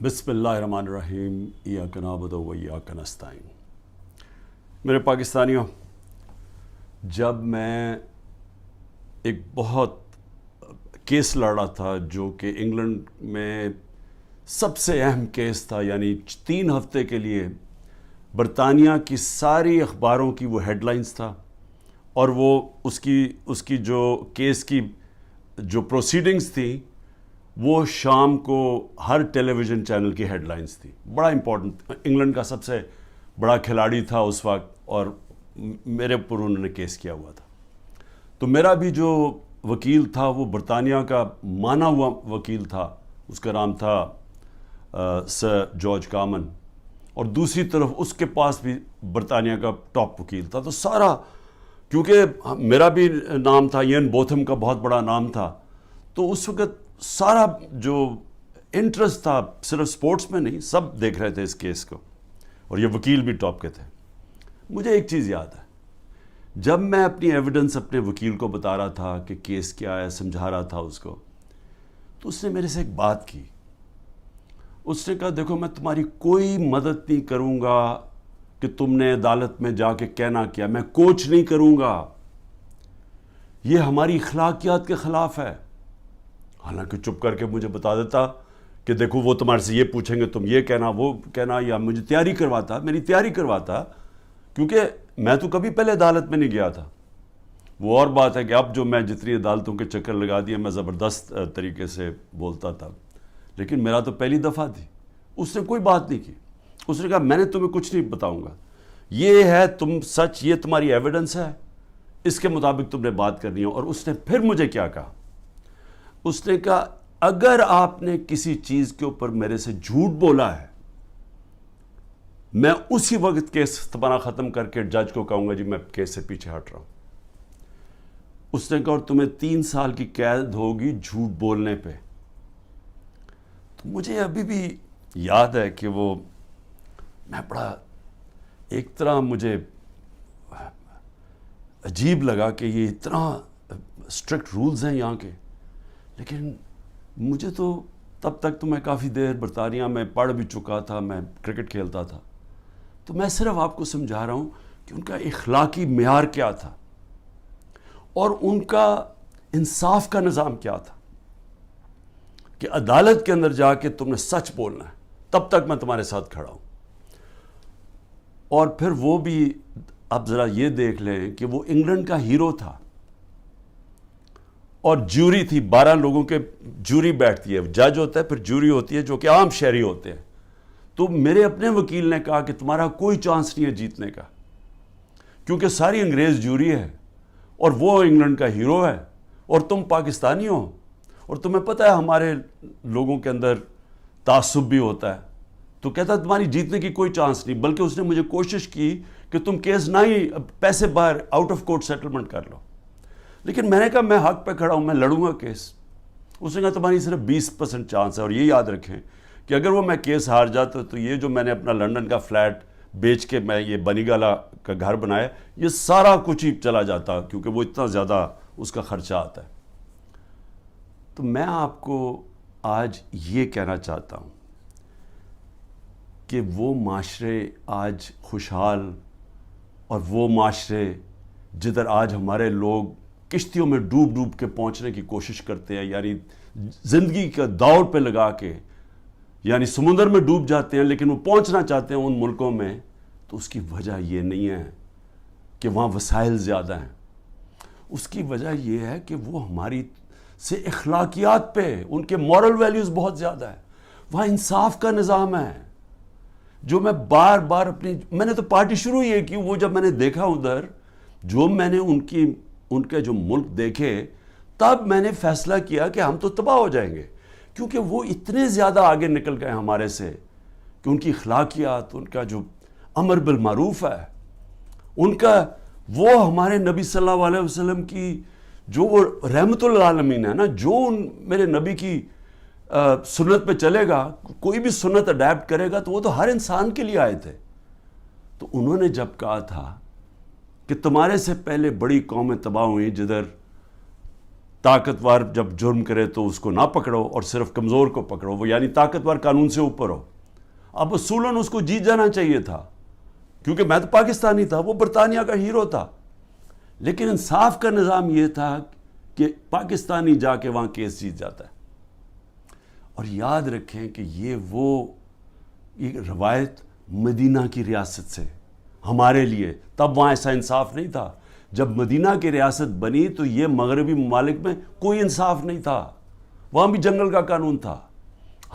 بسم اللہ الرحمن الرحیم ایاک نعبد و ایاک نستعین۔ میرے پاکستانیوں، جب میں ایک بہت کیس لڑ رہا تھا جو کہ انگلینڈ میں سب سے اہم کیس تھا، یعنی 3 ہفتے کے لیے برطانیہ کی ساری اخباروں کی وہ ہیڈ لائنز تھا، اور وہ اس کی جو کیس کی جو پروسیڈنگز تھی وہ شام کو ہر ٹیلی ویژن چینل کی ہیڈ لائنز تھی۔ بڑا امپورٹنٹ، انگلینڈ کا سب سے بڑا کھلاڑی تھا اس وقت، اور میرے اوپر انہوں نے کیس کیا ہوا تھا۔ تو میرا بھی جو وکیل تھا وہ برطانیہ کا مانا ہوا وکیل تھا، اس کا نام تھا سر جارج کامن، اور دوسری طرف اس کے پاس بھی برطانیہ کا ٹاپ وکیل تھا۔ تو سارا، کیونکہ میرا بھی نام تھا، ایان بوتھم کا بہت بڑا نام تھا، تو اس وقت سارا جو انٹرسٹ تھا صرف سپورٹس میں نہیں، سب دیکھ رہے تھے اس کیس کو، اور یہ وکیل بھی ٹاپ کے تھے۔ مجھے ایک چیز یاد ہے، جب میں اپنی ایویڈنس اپنے وکیل کو بتا رہا تھا کہ کیس کیا ہے، سمجھا رہا تھا اس کو، تو اس نے میرے سے ایک بات کی۔ اس نے کہا، دیکھو میں تمہاری کوئی مدد نہیں کروں گا کہ تم نے عدالت میں جا کے کہنا کیا، میں کوچ نہیں کروں گا، یہ ہماری اخلاقیات کے خلاف ہے۔ حالانکہ چپ کر کے مجھے بتا دیتا کہ دیکھو وہ تمہارے سے یہ پوچھیں گے، تم یہ کہنا وہ کہنا، یا مجھے میری تیاری کرواتا، کیونکہ میں تو کبھی پہلے عدالت میں نہیں گیا تھا۔ وہ اور بات ہے کہ اب جو میں جتنی عدالتوں کے چکر لگا دیا، میں زبردست طریقے سے بولتا تھا، لیکن میرا تو پہلی دفعہ تھی۔ اس نے کوئی بات نہیں کی، اس نے کہا میں نے تمہیں کچھ نہیں بتاؤں گا، یہ ہے تم سچ، یہ تمہاری ایویڈنس ہے، اس کے مطابق تم نے بات کرنی ہے۔ اور اس نے پھر مجھے کیا کہا، اس نے کہا اگر آپ نے کسی چیز کے اوپر میرے سے جھوٹ بولا ہے، میں اسی وقت کیس تمہارا ختم کر کے جج کو کہوں گا جی میں کیس سے پیچھے ہٹ رہا ہوں۔ اس نے کہا اور تمہیں 3 سال کی قید ہوگی جھوٹ بولنے پہ۔ تو مجھے ابھی بھی یاد ہے کہ وہ میں بڑا ایک طرح مجھے عجیب لگا کہ یہ اتنا اسٹرکٹ رولز ہیں یہاں کے، لیکن مجھے تو تب تک تو میں کافی دیر برطانیہ میں پڑھ بھی چکا تھا، میں کرکٹ کھیلتا تھا، تو میں صرف آپ کو سمجھا رہا ہوں کہ ان کا اخلاقی معیار کیا تھا اور ان کا انصاف کا نظام کیا تھا، کہ عدالت کے اندر جا کے تم نے سچ بولنا ہے، تب تک میں تمہارے ساتھ کھڑا ہوں۔ اور پھر وہ بھی اب ذرا یہ دیکھ لیں کہ وہ انگلینڈ کا ہیرو تھا، اور جوری تھی، 12 لوگوں کے جوری بیٹھتی ہے، جج ہوتا ہے، پھر جوری ہوتی ہے جو کہ عام شہری ہوتے ہیں۔ تو میرے اپنے وکیل نے کہا کہ تمہارا کوئی چانس نہیں ہے جیتنے کا، کیونکہ ساری انگریز جوری ہے، اور وہ انگلینڈ کا ہیرو ہے، اور تم پاکستانی ہو، اور تمہیں پتہ ہے ہمارے لوگوں کے اندر تعصب بھی ہوتا ہے۔ تو کہتا تمہاری جیتنے کی کوئی چانس نہیں، بلکہ اس نے مجھے کوشش کی کہ تم کیس نہ ہی پیسے باہر آؤٹ آف کورٹ سیٹلمنٹ کر لو، لیکن میں نے کہا میں حق پہ کھڑا ہوں، میں لڑوں گا کیس۔ اس نے کہا تمہاری صرف 20% چانس ہے، اور یہ یاد رکھیں کہ اگر وہ میں کیس ہار جاتا تو یہ جو میں نے اپنا لنڈن کا فلیٹ بیچ کے میں یہ بنی گالا کا گھر بنایا، یہ سارا کچھ ہی چلا جاتا، کیونکہ وہ اتنا زیادہ اس کا خرچہ آتا ہے۔ تو میں آپ کو آج یہ کہنا چاہتا ہوں کہ وہ معاشرے آج خوشحال، اور وہ معاشرے جدھر آج ہمارے لوگ کشتیوں میں ڈوب ڈوب کے پہنچنے کی کوشش کرتے ہیں، یعنی زندگی کا دوڑ پہ لگا کے، یعنی سمندر میں ڈوب جاتے ہیں لیکن وہ پہنچنا چاہتے ہیں ان ملکوں میں، تو اس کی وجہ یہ نہیں ہے کہ وہاں وسائل زیادہ ہیں، اس کی وجہ یہ ہے کہ وہ ہماری سے اخلاقیات پہ، ان کے مورل ویلیوز بہت زیادہ ہے، وہاں انصاف کا نظام ہے۔ جو میں بار بار میں نے تو پارٹی شروع یہ کی، وہ جب میں نے دیکھا ادھر، جو میں نے ان کے جو ملک دیکھے، تب میں نے فیصلہ کیا کہ ہم تو تباہ ہو جائیں گے، کیونکہ وہ اتنے زیادہ آگے نکل گئے ہمارے سے کہ ان کی اخلاقیات، ان کا جو امر بالمعروف ہے، ان کا وہ ہمارے نبی صلی اللہ علیہ وسلم کی جو وہ رحمت للعالمین ہے نا، جو میرے نبی کی سنت پہ چلے گا، کوئی بھی سنت اڈیپٹ کرے گا تو وہ تو ہر انسان کے لیے آئے تھے۔ تو انہوں نے جب کہا تھا کہ تمہارے سے پہلے بڑی قومیں تباہ ہوئیں جدھر طاقتور جب جرم کرے تو اس کو نہ پکڑو اور صرف کمزور کو پکڑو، وہ یعنی طاقتور قانون سے اوپر ہو۔ اب اصولاً اس کو جیت جانا چاہیے تھا، کیونکہ میں تو پاکستانی تھا، وہ برطانیہ کا ہیرو تھا، لیکن انصاف کا نظام یہ تھا کہ پاکستانی جا کے وہاں کیس جیت جاتا ہے۔ اور یاد رکھیں کہ یہ روایت مدینہ کی ریاست سے ہمارے لیے، تب وہاں ایسا انصاف نہیں تھا۔ جب مدینہ کی ریاست بنی تو یہ مغربی ممالک میں کوئی انصاف نہیں تھا، وہاں بھی جنگل کا قانون تھا۔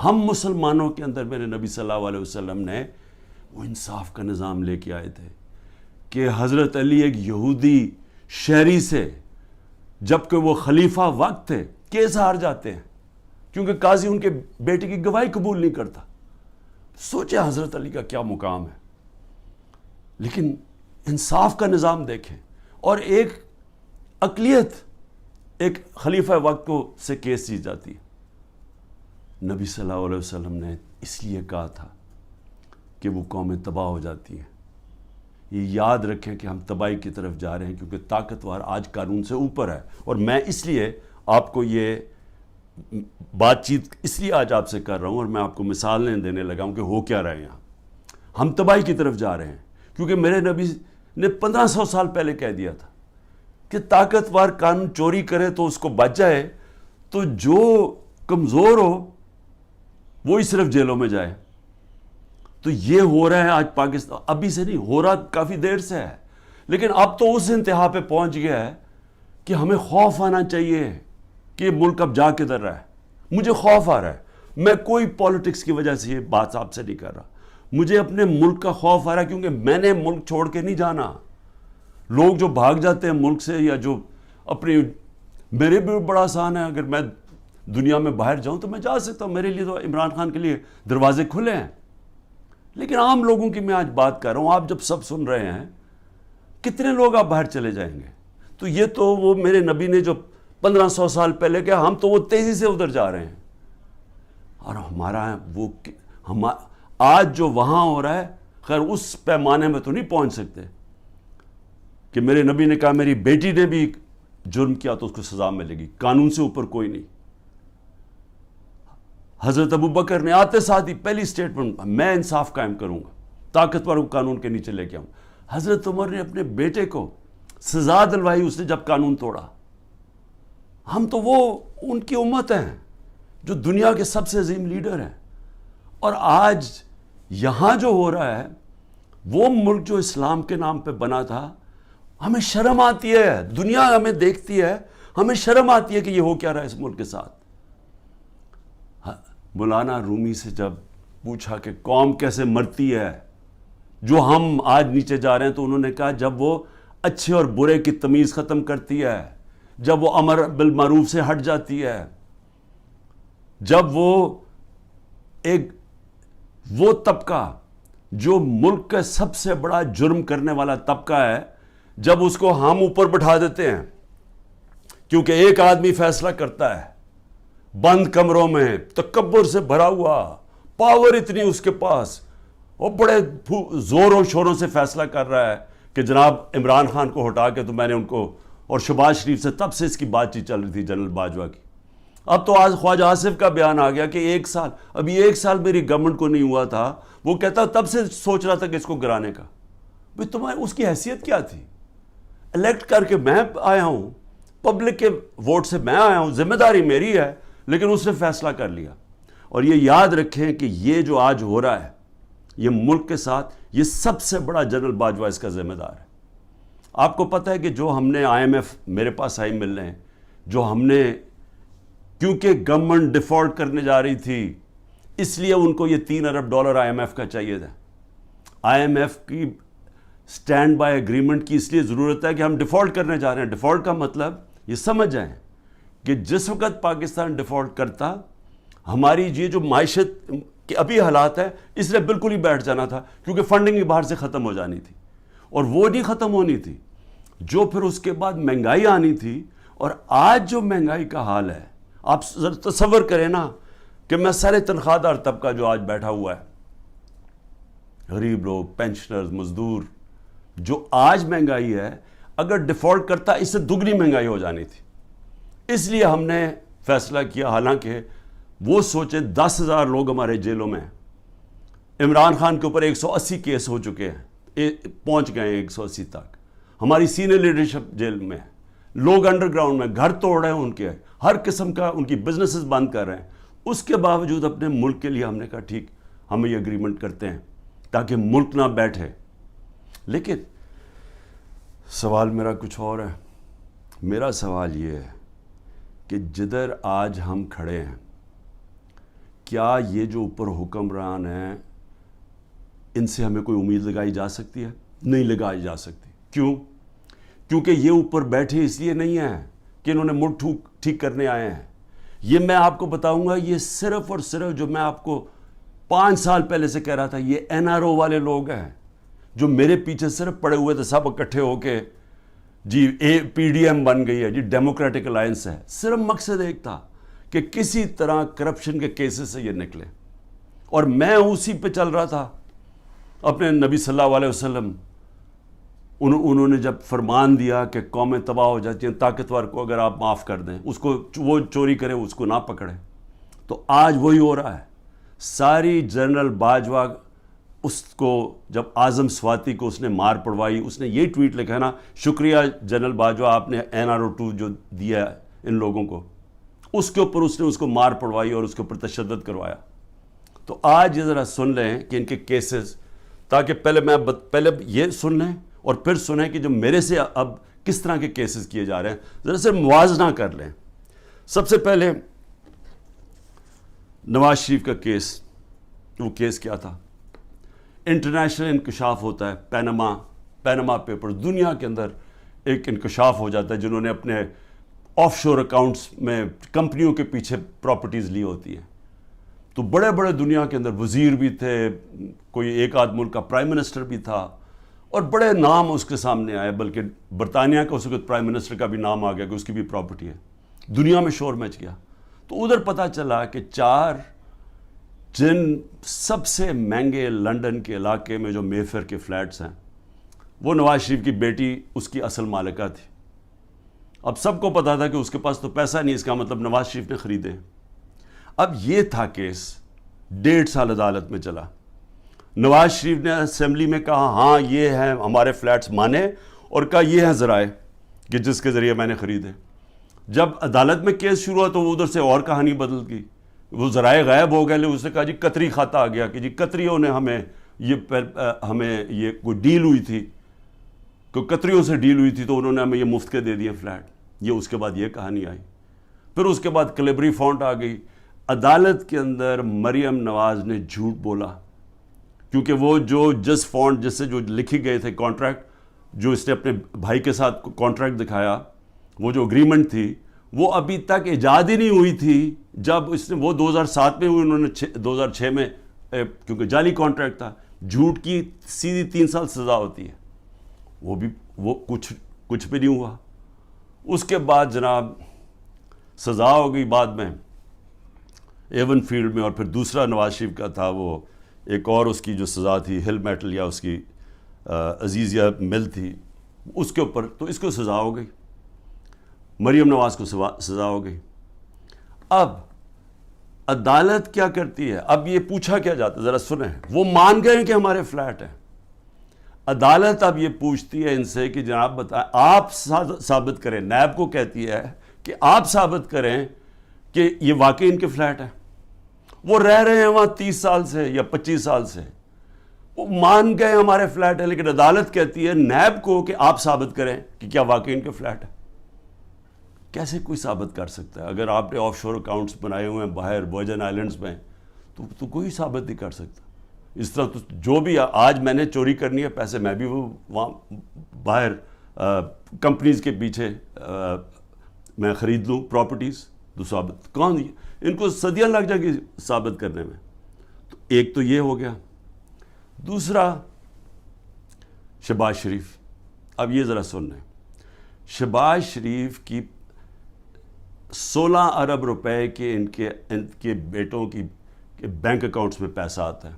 ہم مسلمانوں کے اندر میرے نبی صلی اللہ علیہ وسلم نے وہ انصاف کا نظام لے کے آئے تھے کہ حضرت علی ایک یہودی شہری سے، جبکہ وہ خلیفہ وقت تھے، کیس ہار جاتے ہیں کیونکہ قاضی ان کے بیٹے کی گواہی قبول نہیں کرتا۔ سوچے حضرت علی کا کیا مقام ہے، لیکن انصاف کا نظام دیکھیں، اور ایک اقلیت ایک خلیفہ وقت کو سے کیس جیت جاتی ہے۔ نبی صلی اللہ علیہ وسلم نے اس لیے کہا تھا کہ وہ قومیں تباہ ہو جاتی ہیں۔ یہ یاد رکھیں کہ ہم تباہی کی طرف جا رہے ہیں، کیونکہ طاقتور آج قانون سے اوپر ہے۔ اور میں اس لیے آپ کو یہ بات چیت اس لیے آج آپ سے کر رہا ہوں، اور میں آپ کو مثالیں دینے لگا ہوں کہ ہو کیا رہے ہیں یہاں۔ ہم تباہی کی طرف جا رہے ہیں، کیونکہ میرے نبی نے 1500 سال پہلے کہہ دیا تھا کہ طاقتور قانون چوری کرے تو اس کو بچ جائے، تو جو کمزور ہو وہی صرف جیلوں میں جائے۔ تو یہ ہو رہا ہے آج پاکستان، ابھی سے نہیں ہو رہا، کافی دیر سے ہے، لیکن اب تو اس انتہا پہ پہنچ گیا ہے کہ ہمیں خوف آنا چاہیے کہ یہ ملک اب جا کدھر رہا ہے۔ مجھے خوف آ رہا ہے، میں کوئی پالیٹکس کی وجہ سے یہ بات آپ سے نہیں کر رہا، مجھے اپنے ملک کا خوف آ رہا ہے، کیونکہ میں نے ملک چھوڑ کے نہیں جانا۔ لوگ جو بھاگ جاتے ہیں ملک سے، یا جو اپنی، میرے بھی بڑا آسان ہے، اگر میں دنیا میں باہر جاؤں تو میں جا سکتا ہوں، میرے لیے تو عمران خان کے لیے دروازے کھلے ہیں، لیکن عام لوگوں کی میں آج بات کر رہا ہوں۔ آپ جب سب سن رہے ہیں، کتنے لوگ آپ باہر چلے جائیں گے؟ تو یہ تو وہ میرے نبی نے جو 1500 سال پہلے کہا، ہم تو وہ تیزی سے ادھر جا رہے ہیں، اور ہمارا وہ آج جو وہاں ہو رہا ہے، خیر اس پیمانے میں تو نہیں پہنچ سکتے کہ میرے نبی نے کہا میری بیٹی نے بھی جرم کیا تو اس کو سزا ملے گی، قانون سے اوپر کوئی نہیں۔ حضرت ابو بکر نے آتے ساتھ ہی پہلی سٹیٹمنٹ، میں انصاف قائم کروں گا، طاقتور کو قانون کے نیچے لے کے آؤں۔ حضرت عمر نے اپنے بیٹے کو سزا دلوائی اس نے جب قانون توڑا۔ ہم تو وہ ان کی امت ہیں جو دنیا کے سب سے عظیم لیڈر ہیں، اور آج یہاں جو ہو رہا ہے، وہ ملک جو اسلام کے نام پہ بنا تھا، ہمیں شرم آتی ہے، دنیا ہمیں دیکھتی ہے، ہمیں شرم آتی ہے کہ یہ ہو کیا رہا ہے اس ملک کے ساتھ۔ مولانا رومی سے جب پوچھا کہ قوم کیسے مرتی ہے جو ہم آج نیچے جا رہے ہیں، تو انہوں نے کہا جب وہ اچھے اور برے کی تمیز ختم کرتی ہے، جب وہ امر بالمعروف سے ہٹ جاتی ہے، جب وہ طبقہ جو ملک کا سب سے بڑا جرم کرنے والا طبقہ ہے، جب اس کو ہم اوپر بٹھا دیتے ہیں، کیونکہ ایک آدمی فیصلہ کرتا ہے بند کمروں میں، تکبر سے بھرا ہوا، پاور اتنی اس کے پاس، وہ بڑے زور و شوروں سے فیصلہ کر رہا ہے کہ جناب عمران خان کو ہٹا کے تو میں نے ان کو، اور شہباز شریف سے تب سے اس کی بات چیت چل رہی تھی جنرل باجوہ کی۔ اب تو آج خواجہ آصف کا بیان آ گیا کہ ابھی ایک سال میری گورنمنٹ کو نہیں ہوا تھا، وہ کہتا تب سے سوچ رہا تھا کہ اس کو گرانے کا۔ بھئی تمہاری اس کی حیثیت کیا تھی؟ الیکٹ کر کے میں آیا ہوں، پبلک کے ووٹ سے میں آیا ہوں، ذمہ داری میری ہے، لیکن اس نے فیصلہ کر لیا۔ اور یہ یاد رکھیں کہ یہ جو آج ہو رہا ہے یہ ملک کے ساتھ، یہ سب سے بڑا جنرل باجوہ اس کا ذمہ دار ہے۔ آپ کو پتہ ہے کہ جو ہم نے IMF میرے پاس آئی ملنے ہیں، جو ہم نے، کیونکہ گورنمنٹ ڈیفالٹ کرنے جا رہی تھی، اس لیے ان کو یہ $3 ارب IMF کا چاہیے تھا۔ IMF کی سٹینڈ بائی ایگریمنٹ کی اس لیے ضرورت ہے کہ ہم ڈیفالٹ کرنے جا رہے ہیں۔ ڈیفالٹ کا مطلب یہ سمجھ جائیں کہ جس وقت پاکستان ڈیفالٹ کرتا، ہماری یہ جو معیشت کے ابھی حالات ہے، اس نے بالکل ہی بیٹھ جانا تھا، کیونکہ فنڈنگ بھی باہر سے ختم ہو جانی تھی، اور وہ نہیں ختم ہونی تھی، جو پھر اس کے بعد مہنگائی آنی تھی۔ اور آج جو مہنگائی کا حال ہے، آپ تصور کریں نا کہ میں سارے تنخواہ دار طبقہ جو آج بیٹھا ہوا ہے، غریب لوگ، پینشنرز، مزدور، جو آج مہنگائی ہے، اگر ڈیفالٹ کرتا اس سے دگنی مہنگائی ہو جانی تھی، اس لیے ہم نے فیصلہ کیا، حالانکہ وہ سوچیں 10,000 لوگ ہمارے جیلوں میں ہیں، عمران خان کے اوپر 180 کیس ہو چکے ہیں، پہنچ گئے ہیں 180 تک، ہماری سینئر لیڈرشپ جیل میں ہے، لوگ انڈر گراؤنڈ میں گھر توڑ رہے ہیں، ان کے ہر قسم کا ان کی بزنسز بند کر رہے ہیں. اس کے باوجود اپنے ملک کے لیے ہم نے کہا ٹھیک ہم یہ اگریمنٹ کرتے ہیں تاکہ ملک نہ بیٹھے. لیکن سوال میرا کچھ اور ہے. میرا سوال یہ ہے کہ جدھر آج ہم کھڑے ہیں، کیا یہ جو اوپر حکمران ہیں ان سے ہمیں کوئی امید لگائی جا سکتی ہے؟ نہیں لگائی جا سکتی. کیوں؟ کیونکہ یہ اوپر بیٹھے اس لیے نہیں ہیں کہ انہوں نے ملک ٹھیک کرنے آئے ہیں. یہ میں آپ کو بتاؤں گا، یہ صرف اور صرف جو میں آپ کو 5 سال پہلے سے کہہ رہا تھا، یہ NRO والے لوگ ہیں جو میرے پیچھے صرف پڑے ہوئے تھے، سب اکٹھے ہو کے جی PDM بن گئی ہے جی، ڈیموکریٹک الائنس ہے. صرف مقصد ایک تھا کہ کسی طرح کرپشن کے کیسز سے یہ نکلے، اور میں اسی پہ چل رہا تھا. اپنے نبی صلی اللہ علیہ وسلم انہوں نے جب فرمان دیا کہ قومیں تباہ ہو جاتی ہیں، طاقتور کو اگر آپ معاف کر دیں، اس کو وہ چوری کرے اس کو نہ پکڑیں، تو آج وہی ہو رہا ہے. ساری جنرل باجوہ اس کو جب اعظم سواتی کو اس نے مار پڑوائی، اس نے یہ ٹویٹ لکھا نا، شکریہ جنرل باجوہ آپ نے NRO 2 جو دیا ہے ان لوگوں کو، اس کے اوپر اس نے اس کو مار پڑوائی اور اس کے اوپر تشدد کروایا. تو آج یہ ذرا سن لیں کہ ان کے کیسز، تاکہ پہلے یہ سن لیں اور پھر سنیں کہ جو میرے سے اب کس طرح کے کیسز کیے جا رہے ہیں، ذرا سے موازنہ کر لیں. سب سے پہلے نواز شریف کا کیس. وہ کیس کیا تھا؟ انٹرنیشنل انکشاف ہوتا ہے، پینما پیپر، دنیا کے اندر ایک انکشاف ہو جاتا ہے جنہوں نے اپنے آف شور اکاؤنٹس میں کمپنیوں کے پیچھے پراپرٹیز لی ہوتی ہیں. تو بڑے بڑے دنیا کے اندر وزیر بھی تھے، کوئی ایک آدھ ملک کا پرائم منسٹر بھی تھا، اور بڑے نام اس کے سامنے آئے، بلکہ برطانیہ کا اس وقت پرائم منسٹر کا بھی نام آ گیا کہ اس کی بھی پراپرٹی ہے. دنیا میں شور مچ گیا. تو ادھر پتہ چلا کہ 4 جن سب سے مہنگے لنڈن کے علاقے میں جو مے فیئر کے فلیٹس ہیں، وہ نواز شریف کی بیٹی اس کی اصل مالکہ تھی. اب سب کو پتا تھا کہ اس کے پاس تو پیسہ نہیں، اس کا مطلب نواز شریف نے خریدے. اب یہ تھا کیس، 1.5 سال عدالت میں چلا. نواز شریف نے اسمبلی میں کہا ہاں یہ ہیں ہمارے فلیٹس مانے، اور کہا یہ ہیں ذرائع کہ جس کے ذریعے میں نے خریدے. جب عدالت میں کیس شروع ہوا تو وہ ادھر سے اور کہانی بدل گئی، وہ ذرائع غائب ہو گئے. لیکن اس نے کہا جی قطری کھاتا آ گیا کہ جی قطریوں نے ہمیں یہ کوئی ڈیل ہوئی تھی، کوئی قطریوں سے ڈیل ہوئی تھی تو انہوں نے ہمیں یہ مفت کے دے دیے فلیٹ. یہ اس کے بعد یہ کہانی آئی. پھر اس کے بعد کلیبری فونٹ آ گئی. عدالت کے اندر مریم نواز نے جھوٹ بولا، کیونکہ وہ جو جس فونٹ جس سے جو لکھی گئے تھے کانٹریکٹ، جو اس نے اپنے بھائی کے ساتھ کانٹریکٹ دکھایا، وہ جو اگریمنٹ تھی وہ ابھی تک ایجاد ہی نہیں ہوئی تھی. جب اس نے وہ 2007 میں ہوئی، انہوں نے 2006 میں، کیونکہ جعلی کانٹریکٹ تھا. جھوٹ کی سیدھی 3 سال سزا ہوتی ہے، وہ کچھ بھی نہیں ہوا. اس کے بعد جناب سزا ہو گئی بعد میں ایون فیلڈ میں، اور پھر دوسرا نواز شریف کا تھا، وہ ایک اور اس کی جو سزا تھی ہل میٹل یا اس کی عزیزیہ مل تھی، اس کے اوپر تو اس کو سزا ہو گئی. مریم نواز کو سزا ہو گئی. اب عدالت کیا کرتی ہے؟ اب یہ پوچھا کیا جاتا ہے، ذرا سنیں. وہ مان گئے کہ ہمارے فلیٹ ہیں. عدالت اب یہ پوچھتی ہے ان سے کہ جناب بتائیں، آپ ثابت کریں، نیب کو کہتی ہے کہ آپ ثابت کریں کہ یہ واقعی ان کے فلیٹ ہیں. وہ رہ رہے ہیں وہاں 30 سال سے یا 25 سال سے، وہ مان گئے ہمارے فلیٹ ہے، لیکن عدالت کہتی ہے نیب کو کہ آپ ثابت کریں کہ کیا واقعی ان کے فلیٹ ہے. کیسے کوئی ثابت کر سکتا ہے؟ اگر آپ نے آف شور اکاؤنٹس بنائے ہوئے ہیں باہر ورجن آئلینڈز میں، تو کوئی ثابت نہیں کر سکتا. اس طرح تو جو بھی آج میں نے چوری کرنی ہے پیسے، میں بھی وہ وہاں باہر کمپنیز کے پیچھے میں خرید لوں پراپرٹیز، تو ثابت کون، ان کو صدیاں لگ جائیں گی ثابت کرنے میں. تو ایک تو یہ ہو گیا. دوسرا شہباز شریف. اب یہ ذرا سن لیں. شہباز شریف کی 16 ارب روپے کے ان کے بیٹوں کی بینک اکاؤنٹس میں پیسہ آتا ہے.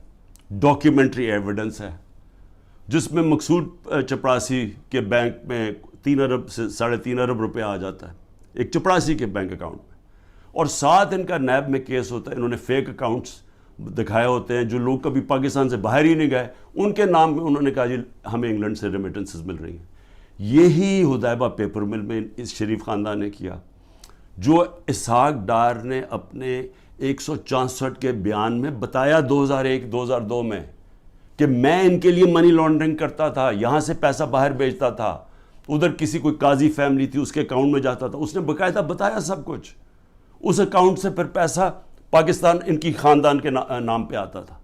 ڈاکیومنٹری ایویڈنس ہے جس میں مقصود چپراسی کے بینک میں 3 ارب سے 3.5 ارب روپے آ جاتا ہے. ایک چپڑاسی کے بینک اکاؤنٹ میں، اور ساتھ ان کا نیب میں کیس ہوتا ہے. انہوں نے فیک اکاؤنٹس دکھائے ہوتے ہیں، جو لوگ کبھی پاکستان سے باہر ہی نہیں گئے ان کے نام میں انہوں نے کہا جی ہمیں انگلینڈ سے ریمیٹنسز مل رہی ہیں. یہی حدیبہ پیپر مل میں اس شریف خاندان نے کیا، جو اسحاق ڈار نے اپنے 164 کے بیان میں بتایا 2001-2002 میں کہ میں ان کے لیے منی لانڈرنگ کرتا تھا، یہاں سے پیسہ باہر بھیجتا تھا، ادھر کسی کوئی قاضی فیملی تھی اس کے اکاؤنٹ میں جاتا تھا. اس نے باقاعدہ بتایا سب کچھ. اس اکاؤنٹ سے پھر پیسہ پاکستان ان کی خاندان کے نام پہ آتا تھا.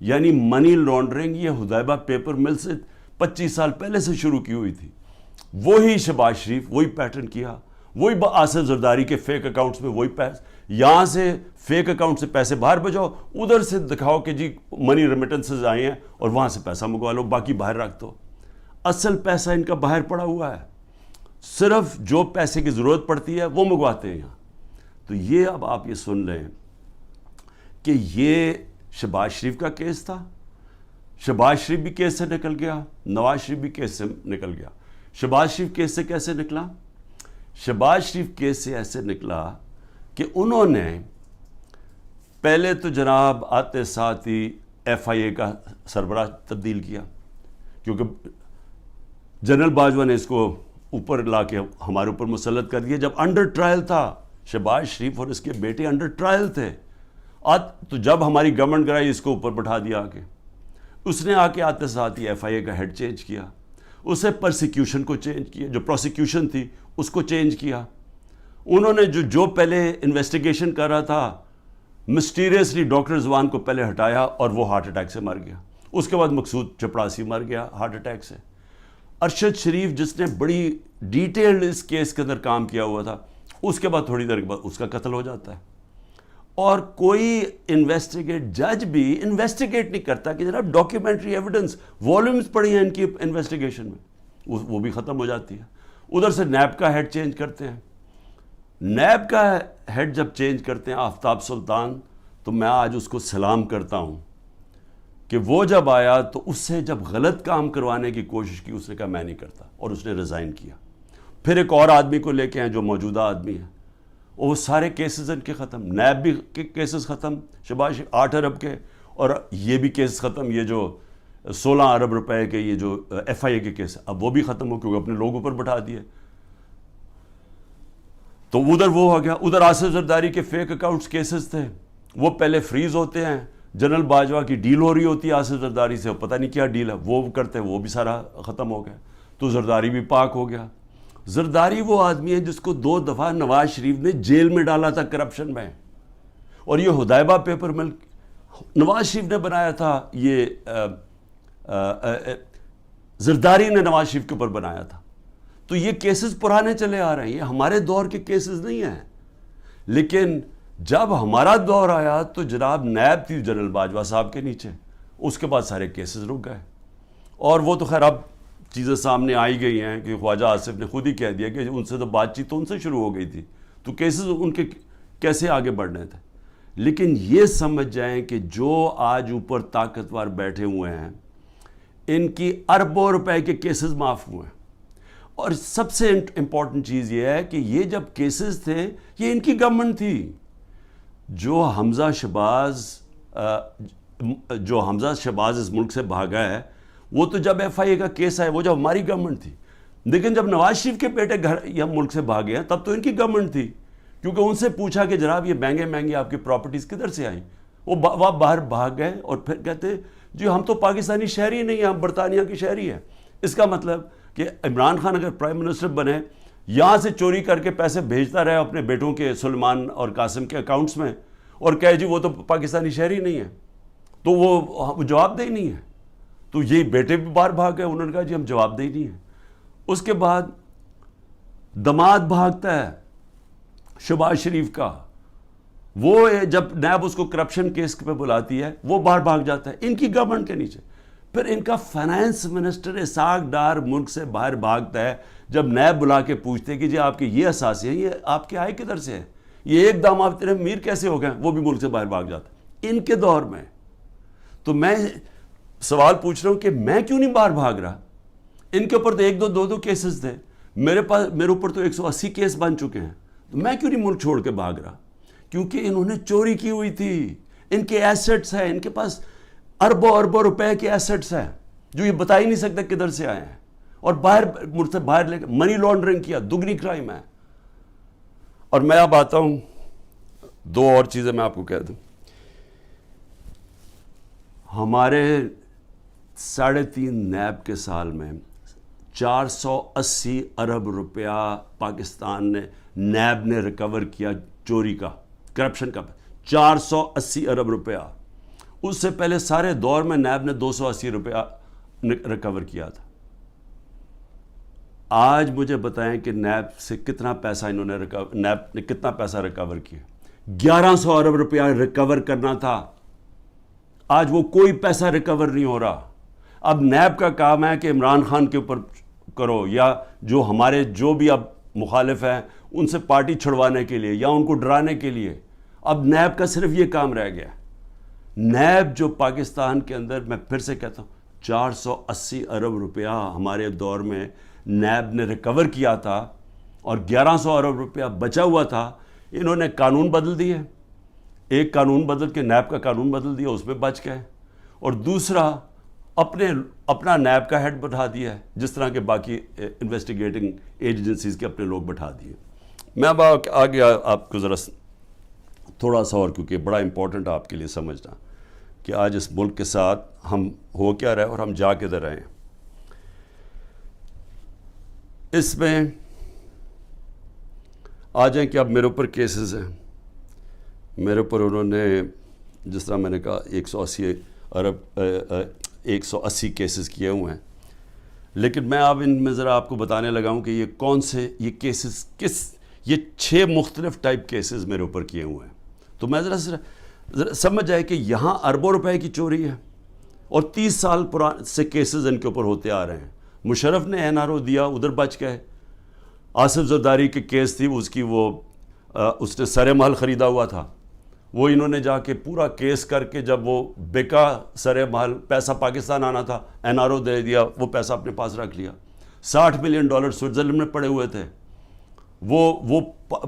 یعنی منی لانڈرنگ یہ حدیبہ پیپر مل سے 25 سال پہلے سے شروع کی ہوئی تھی. وہی شہباز شریف وہی پیٹرن کیا، وہی آصف زرداری کے فیک اکاؤنٹس میں وہی پیسے، یہاں سے فیک اکاؤنٹ سے پیسے باہر بھیجو، ادھر سے دکھاؤ کہ جی منی ریمیٹنسز آئے ہیں اور وہاں سے پیسہ منگوا لو، باقی باہر رکھ دو. اصل پیسہ ان کا باہر پڑا ہوا ہے، صرف جو پیسے کی ضرورت پڑتی ہے وہ منگواتے ہیں یہاں. تو یہ اب آپ یہ سن لیں کہ یہ شہباز شریف کا کیس تھا. شہباز شریف بھی کیس سے نکل گیا، نواز شریف بھی کیس سے نکل گیا. شہباز شریف کیس سے کیسے نکلا؟ شہباز شریف کیس سے ایسے نکلا کہ انہوں نے پہلے تو جناب آتے ساتھ ہی ایف آئی اے کا سربراہ تبدیل کیا، کیونکہ جنرل باجوہ نے اس کو اوپر لا کے ہمارے اوپر مسلط کر دیا. جب انڈر ٹرائل تھا شہباز شریف اور اس کے بیٹے انڈر ٹرائل تھے، تو جب ہماری گورنمنٹ گرائی اس کو اوپر بٹھا دیا آ کے. اس نے آ کے آتے ساتھ ہی ایف آئی اے کا ہیڈ چینج کیا، اسے پرسیکیوشن کو چینج کیا، جو پروسیکیوشن تھی اس کو چینج کیا. انہوں نے جو پہلے انویسٹیگیشن کر رہا تھا، مسٹیریسلی ڈاکٹر رضوان کو پہلے ہٹایا اور وہ ہارٹ اٹیک سے مر گیا. اس کے بعد مقصود چپڑاسی مر گیا ہارٹ اٹیک سے. ارشد شریف جس نے بڑی ڈیٹیلڈ اس کیس کے اندر کام کیا ہوا تھا، اس کے بعد تھوڑی دیر کے بعد اس کا قتل ہو جاتا ہے. اور کوئی جج بھی انویسٹیگیٹ نہیں کرتا کہ جناب ڈاکیومنٹری ایویڈنس والیومز پڑی ہیں ان کی انویسٹیگیشن میں، وہ بھی ختم ہو جاتی ہے. ادھر سے نیب کا ہیڈ چینج کرتے ہیں. نیب کا ہیڈ جب چینج کرتے ہیں آفتاب سلطان، تو میں آج اس کو سلام کرتا ہوں کہ وہ جب آیا تو اس سے جب غلط کام کروانے کی کوشش کی اس نے کہا میں نہیں کرتا، اور اس نے ریزائن کیا. پھر ایک اور آدمی کو لے کے ہیں جو موجودہ آدمی ہے، وہ سارے کیسز ان کے ختم. نیب بھی کیسز ختم شہباز 8 ارب کے، اور یہ بھی کیس ختم. یہ جو 16 ارب روپے کے یہ جو ایف آئی اے کے کیس اب وہ بھی ختم ہو، کیونکہ اپنے لوگوں پر بٹھا دیے. تو ادھر وہ ہو گیا. ادھر آصف زرداری کے فیک اکاؤنٹس کیسز تھے، وہ پہلے فریز ہوتے ہیں. جنرل باجوہ کی ڈیل ہو رہی ہوتی ہے آصف زرداری سے، پتہ نہیں کیا ڈیل ہے، وہ کرتے ہیں، وہ بھی سارا ختم ہو گیا. تو زرداری بھی پاک ہو گیا. زرداری وہ آدمی ہے جس کو 2 دفعہ نواز شریف نے جیل میں ڈالا تھا کرپشن میں، اور یہ حدیبہ پیپر مل نواز شریف نے بنایا تھا. یہ زرداری نے نواز شریف کے اوپر بنایا تھا. تو یہ کیسز پرانے چلے آ رہے ہیں، یہ ہمارے دور کے کیسز نہیں ہیں. لیکن جب ہمارا دور آیا تو جناب نیب تھی جنرل باجوہ صاحب کے نیچے، اس کے بعد سارے کیسز رک گئے. اور وہ تو خیر اب چیزیں سامنے آئی گئی ہیں کہ خواجہ آصف نے خود ہی کہہ دیا کہ ان سے تو بات چیت تو ان سے شروع ہو گئی تھی، تو کیسز ان کے کیسے آگے بڑھنے تھے. لیکن یہ سمجھ جائیں کہ جو آج اوپر طاقتور بیٹھے ہوئے ہیں ان کی اربوں روپے کے کیسز معاف ہوئے ہیں. اور سب سے امپورٹنٹ چیز یہ ہے کہ یہ جب کیسز تھے یہ ان کی گورنمنٹ تھی. جو حمزہ شہباز اس ملک سے بھاگا ہے، وہ تو جب ایف آئی اے کا کیس آئے وہ جب ہماری گورنمنٹ تھی. لیکن جب نواز شریف کے بیٹے یہ ملک سے بھاگے ہیں تب تو ان کی گورنمنٹ تھی، کیونکہ ان سے پوچھا کہ جناب یہ مہنگے آپ کی پراپرٹیز کدھر سے آئیں. وہ باہر بھاگ گئے اور پھر کہتے جی ہم تو پاکستانی شہری نہیں ہیں، ہم برطانیہ کے شہری ہیں. اس کا مطلب کہ عمران خان اگر پرائم منسٹر بنے، یہاں سے چوری کر کے پیسے بھیجتا رہے اپنے بیٹوں کے سلمان اور قاسم کے اکاؤنٹس میں، اور کہے جی وہ تو پاکستانی شہری نہیں ہے، تو وہ جواب دہی نہیں ہے. تو یہ بیٹے بھی باہر بھاگ گئے، انہوں نے کہا جی ہم جواب دہی نہیں ہیں. اس کے بعد دماد بھاگتا ہے شہباز شریف کا، وہ جب نیب اس کو کرپشن کیس پہ بلاتی ہے وہ باہر بھاگ جاتا ہے ان کی گورنمنٹ کے نیچے. پھر ان کا فائنانس منسٹر اسحاق ڈار ملک سے باہر بھاگتا ہے جب نیب بلا کے پوچھتے ہیں کہ جی آپ کے یہ اثاثے ہیں، یہ آپ کے آئے کدھر سے ہیں، یہ ایک دم آپ تیرے امیر کیسے ہو گئے، وہ بھی ملک سے باہر بھاگ جاتا ہے ان کے دور میں. تو میں سوال پوچھ رہا ہوں کہ میں کیوں نہیں باہر بھاگ رہا؟ ان کے اوپر تو 1-2 کیسز تھے. میرے اوپر تو 180 کیس بن چکے ہیں. تو میں کیوں نہیں ملک چھوڑ کے بھاگ رہا؟ کیونکہ انہوں نے چوری کی ہوئی تھی. ان کے ایسٹس ہیں, ان کے پاس اربوں روپے کے ایسٹس ہیں جو یہ بتا ہی نہیں سکتے کدھر سے آئے ہیں, اور ملک سے باہر لے کے منی لانڈرنگ کیا, دگنی کرائم ہے. اور میں اب آتا ہوں, 2 اور چیزیں میں آپ کو کہہ دوں. ہمارے 3.5 نیب کے سال میں 480 ارب روپیہ پاکستان نے نیب نے ریکور کیا چوری کا, کرپشن کا. 480 ارب روپیہ. اس سے پہلے سارے دور میں نیب نے 280 روپیہ ریکور کیا تھا. آج مجھے بتائیں کہ نیب سے کتنا پیسہ نیب نے کتنا پیسہ ریکور کیا؟ 1100 ارب روپیہ ریکور کرنا تھا. آج وہ کوئی پیسہ ریکور نہیں ہو رہا. اب نیب کا کام ہے کہ عمران خان کے اوپر کرو, یا جو ہمارے جو بھی اب مخالف ہیں ان سے پارٹی چھڑوانے کے لیے یا ان کو ڈرانے کے لیے. اب نیب کا صرف یہ کام رہ گیا. نیب جو پاکستان کے اندر, میں پھر سے کہتا ہوں, 480 ارب روپیہ ہمارے دور میں نیب نے ریکور کیا تھا, اور 1100 ارب روپیہ بچا ہوا تھا. انہوں نے قانون بدل دیے, ایک قانون بدل کے نیب کا قانون بدل دیا, اس میں بچ گئے. اور دوسرا اپنا نیب کا ہیڈ بٹھا دیا ہے, جس طرح کے باقی انویسٹیگیٹنگ ایجنسیز کے اپنے لوگ بٹھا دیے. میں اب آگے آپ کو ذرا تھوڑا سا اور, کیونکہ بڑا امپورٹنٹ آپ کے لیے سمجھنا کہ آج اس ملک کے ساتھ ہم ہو کیا رہے اور ہم جا کدھر رہے ہیں. اس میں آ جائیں کہ اب میرے اوپر کیسز ہیں. میرے اوپر انہوں نے, جس طرح میں نے کہا, 180 کیسز کیے ہوئے ہیں. لیکن میں اب ان میں ذرا آپ کو بتانے لگا ہوں کہ یہ کون سے یہ کیسز یہ 6 مختلف ٹائپ کیسز میرے اوپر کیے ہوئے ہیں. تو میں ذرا سمجھ جائے کہ یہاں اربوں روپے کی چوری ہے, اور 30 سال سے کیسز ان کے اوپر ہوتے آ رہے ہیں. مشرف نے NRO دیا, ادھر بچ گئے. آصف زرداری کی کیس تھی, اس نے سر محل خریدا ہوا تھا, وہ انہوں نے جا کے پورا کیس کر کے جب وہ بکا سر محل, پیسہ پاکستان آنا تھا, NRO دے دیا, وہ پیسہ اپنے پاس رکھ لیا. $60 ملین سوئٹزرلینڈ میں پڑے ہوئے تھے. وہ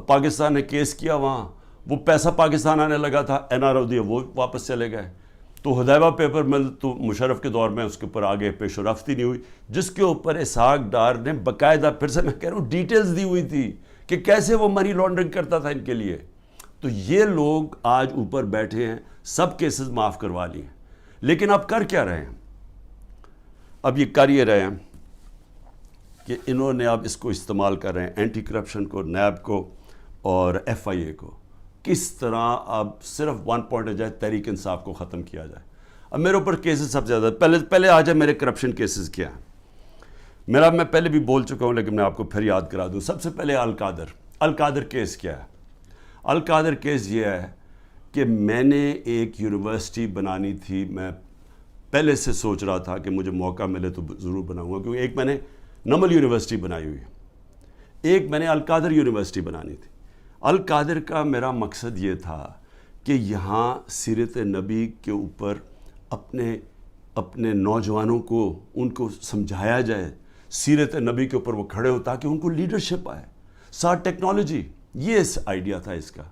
پاکستان نے کیس کیا وہاں, وہ پیسہ پاکستان آنے لگا تھا, NRO دیا, وہ واپس چلے گئے. تو حدیبہ پیپر مل تو مشرف کے دور میں اس کے اوپر آگے پیش و رفت ہی نہیں ہوئی, جس کے اوپر اسحاق ڈار نے باقاعدہ, پھر سے میں کہہ رہا ہوں, ڈیٹیلز دی ہوئی تھی کہ کیسے وہ منی لانڈرنگ کرتا تھا ان کے لیے. تو یہ لوگ آج اوپر بیٹھے ہیں, سب کیسز معاف کروا لی ہیں. لیکن اب کر کیا رہے ہیں؟ اب یہ کر یہ رہے ہیں کہ انہوں نے اب اس کو استعمال کر رہے ہیں, اینٹی کرپشن کو, نیب کو اور FIA کو, کس طرح اب صرف 1 پوائنٹ جائے, تحریک انصاف کو ختم کیا جائے. اب میرے اوپر کیسز سب سے زیادہ, پہلے آ جائے میرے کرپشن کیسز کیا ہیں. میں پہلے بھی بول چکا ہوں, لیکن میں آپ کو پھر یاد کرا دوں. سب سے پہلے القادر کیس کیا ہے؟ القادر کیس یہ ہے کہ میں نے ایک یونیورسٹی بنانی تھی. میں پہلے سے سوچ رہا تھا کہ مجھے موقع ملے تو ضرور بناؤں گا, کیونکہ ایک میں نے نمل یونیورسٹی بنائی ہوئی ہے, ایک میں نے القادر یونیورسٹی بنانی تھی. القادر کا میرا مقصد یہ تھا کہ یہاں سیرت نبی کے اوپر اپنے نوجوانوں کو ان کو سمجھایا جائے, سیرت نبی کے اوپر وہ کھڑے ہو تاکہ ان کو لیڈرشپ آئے. ساتھ ٹیکنالوجی, یہ آئیڈیا تھا اس کا.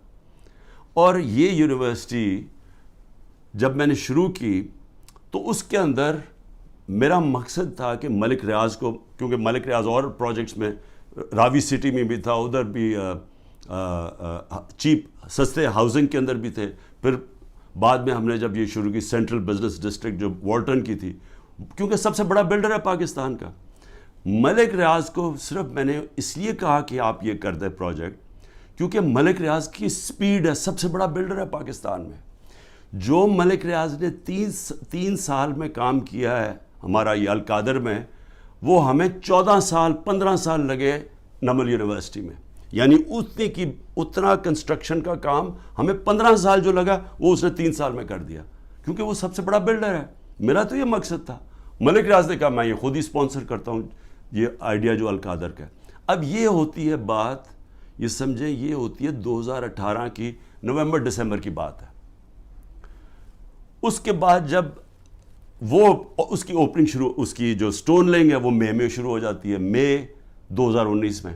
اور یہ یونیورسٹی جب میں نے شروع کی تو اس کے اندر میرا مقصد تھا کہ ملک ریاض کو, کیونکہ ملک ریاض اور پروجیکٹس میں راوی سٹی میں بھی تھا, ادھر بھی چیپ سستے ہاؤسنگ کے اندر بھی تھے. پھر بعد میں ہم نے جب یہ شروع کی سینٹرل بزنس ڈسٹرکٹ جو والٹن کی تھی, کیونکہ سب سے بڑا بلڈر ہے پاکستان کا. ملک ریاض کو صرف میں نے اس لیے کہا کہ آپ یہ کر دیں پروجیکٹ, کیونکہ ملک ریاض کی سپیڈ ہے, سب سے بڑا بلڈر ہے پاکستان میں. جو ملک ریاض نے 3 سال میں کام کیا ہے ہمارا یہ القادر میں, وہ ہمیں 14 سال 15 سال لگے نمل یونیورسٹی میں. یعنی اتنا کنسٹرکشن کا کام ہمیں 15 سال جو لگا وہ اس نے 3 سال میں کر دیا, کیونکہ وہ سب سے بڑا بلڈر ہے. میرا تو یہ مقصد تھا. ملک ریاض نے کہا میں یہ خود ہی اسپانسر کرتا ہوں یہ آئیڈیا جو القادر کا ہے. اب یہ ہوتی ہے بات, یہ سمجھیں, یہ ہوتی ہے 2018 کی نومبر دسمبر کی بات ہے. اس کے بعد جب وہ اس کی اوپننگ شروع, اس کی جو سٹون لینگ ہے وہ مئی میں شروع ہو جاتی ہے. مئی 2019 میں.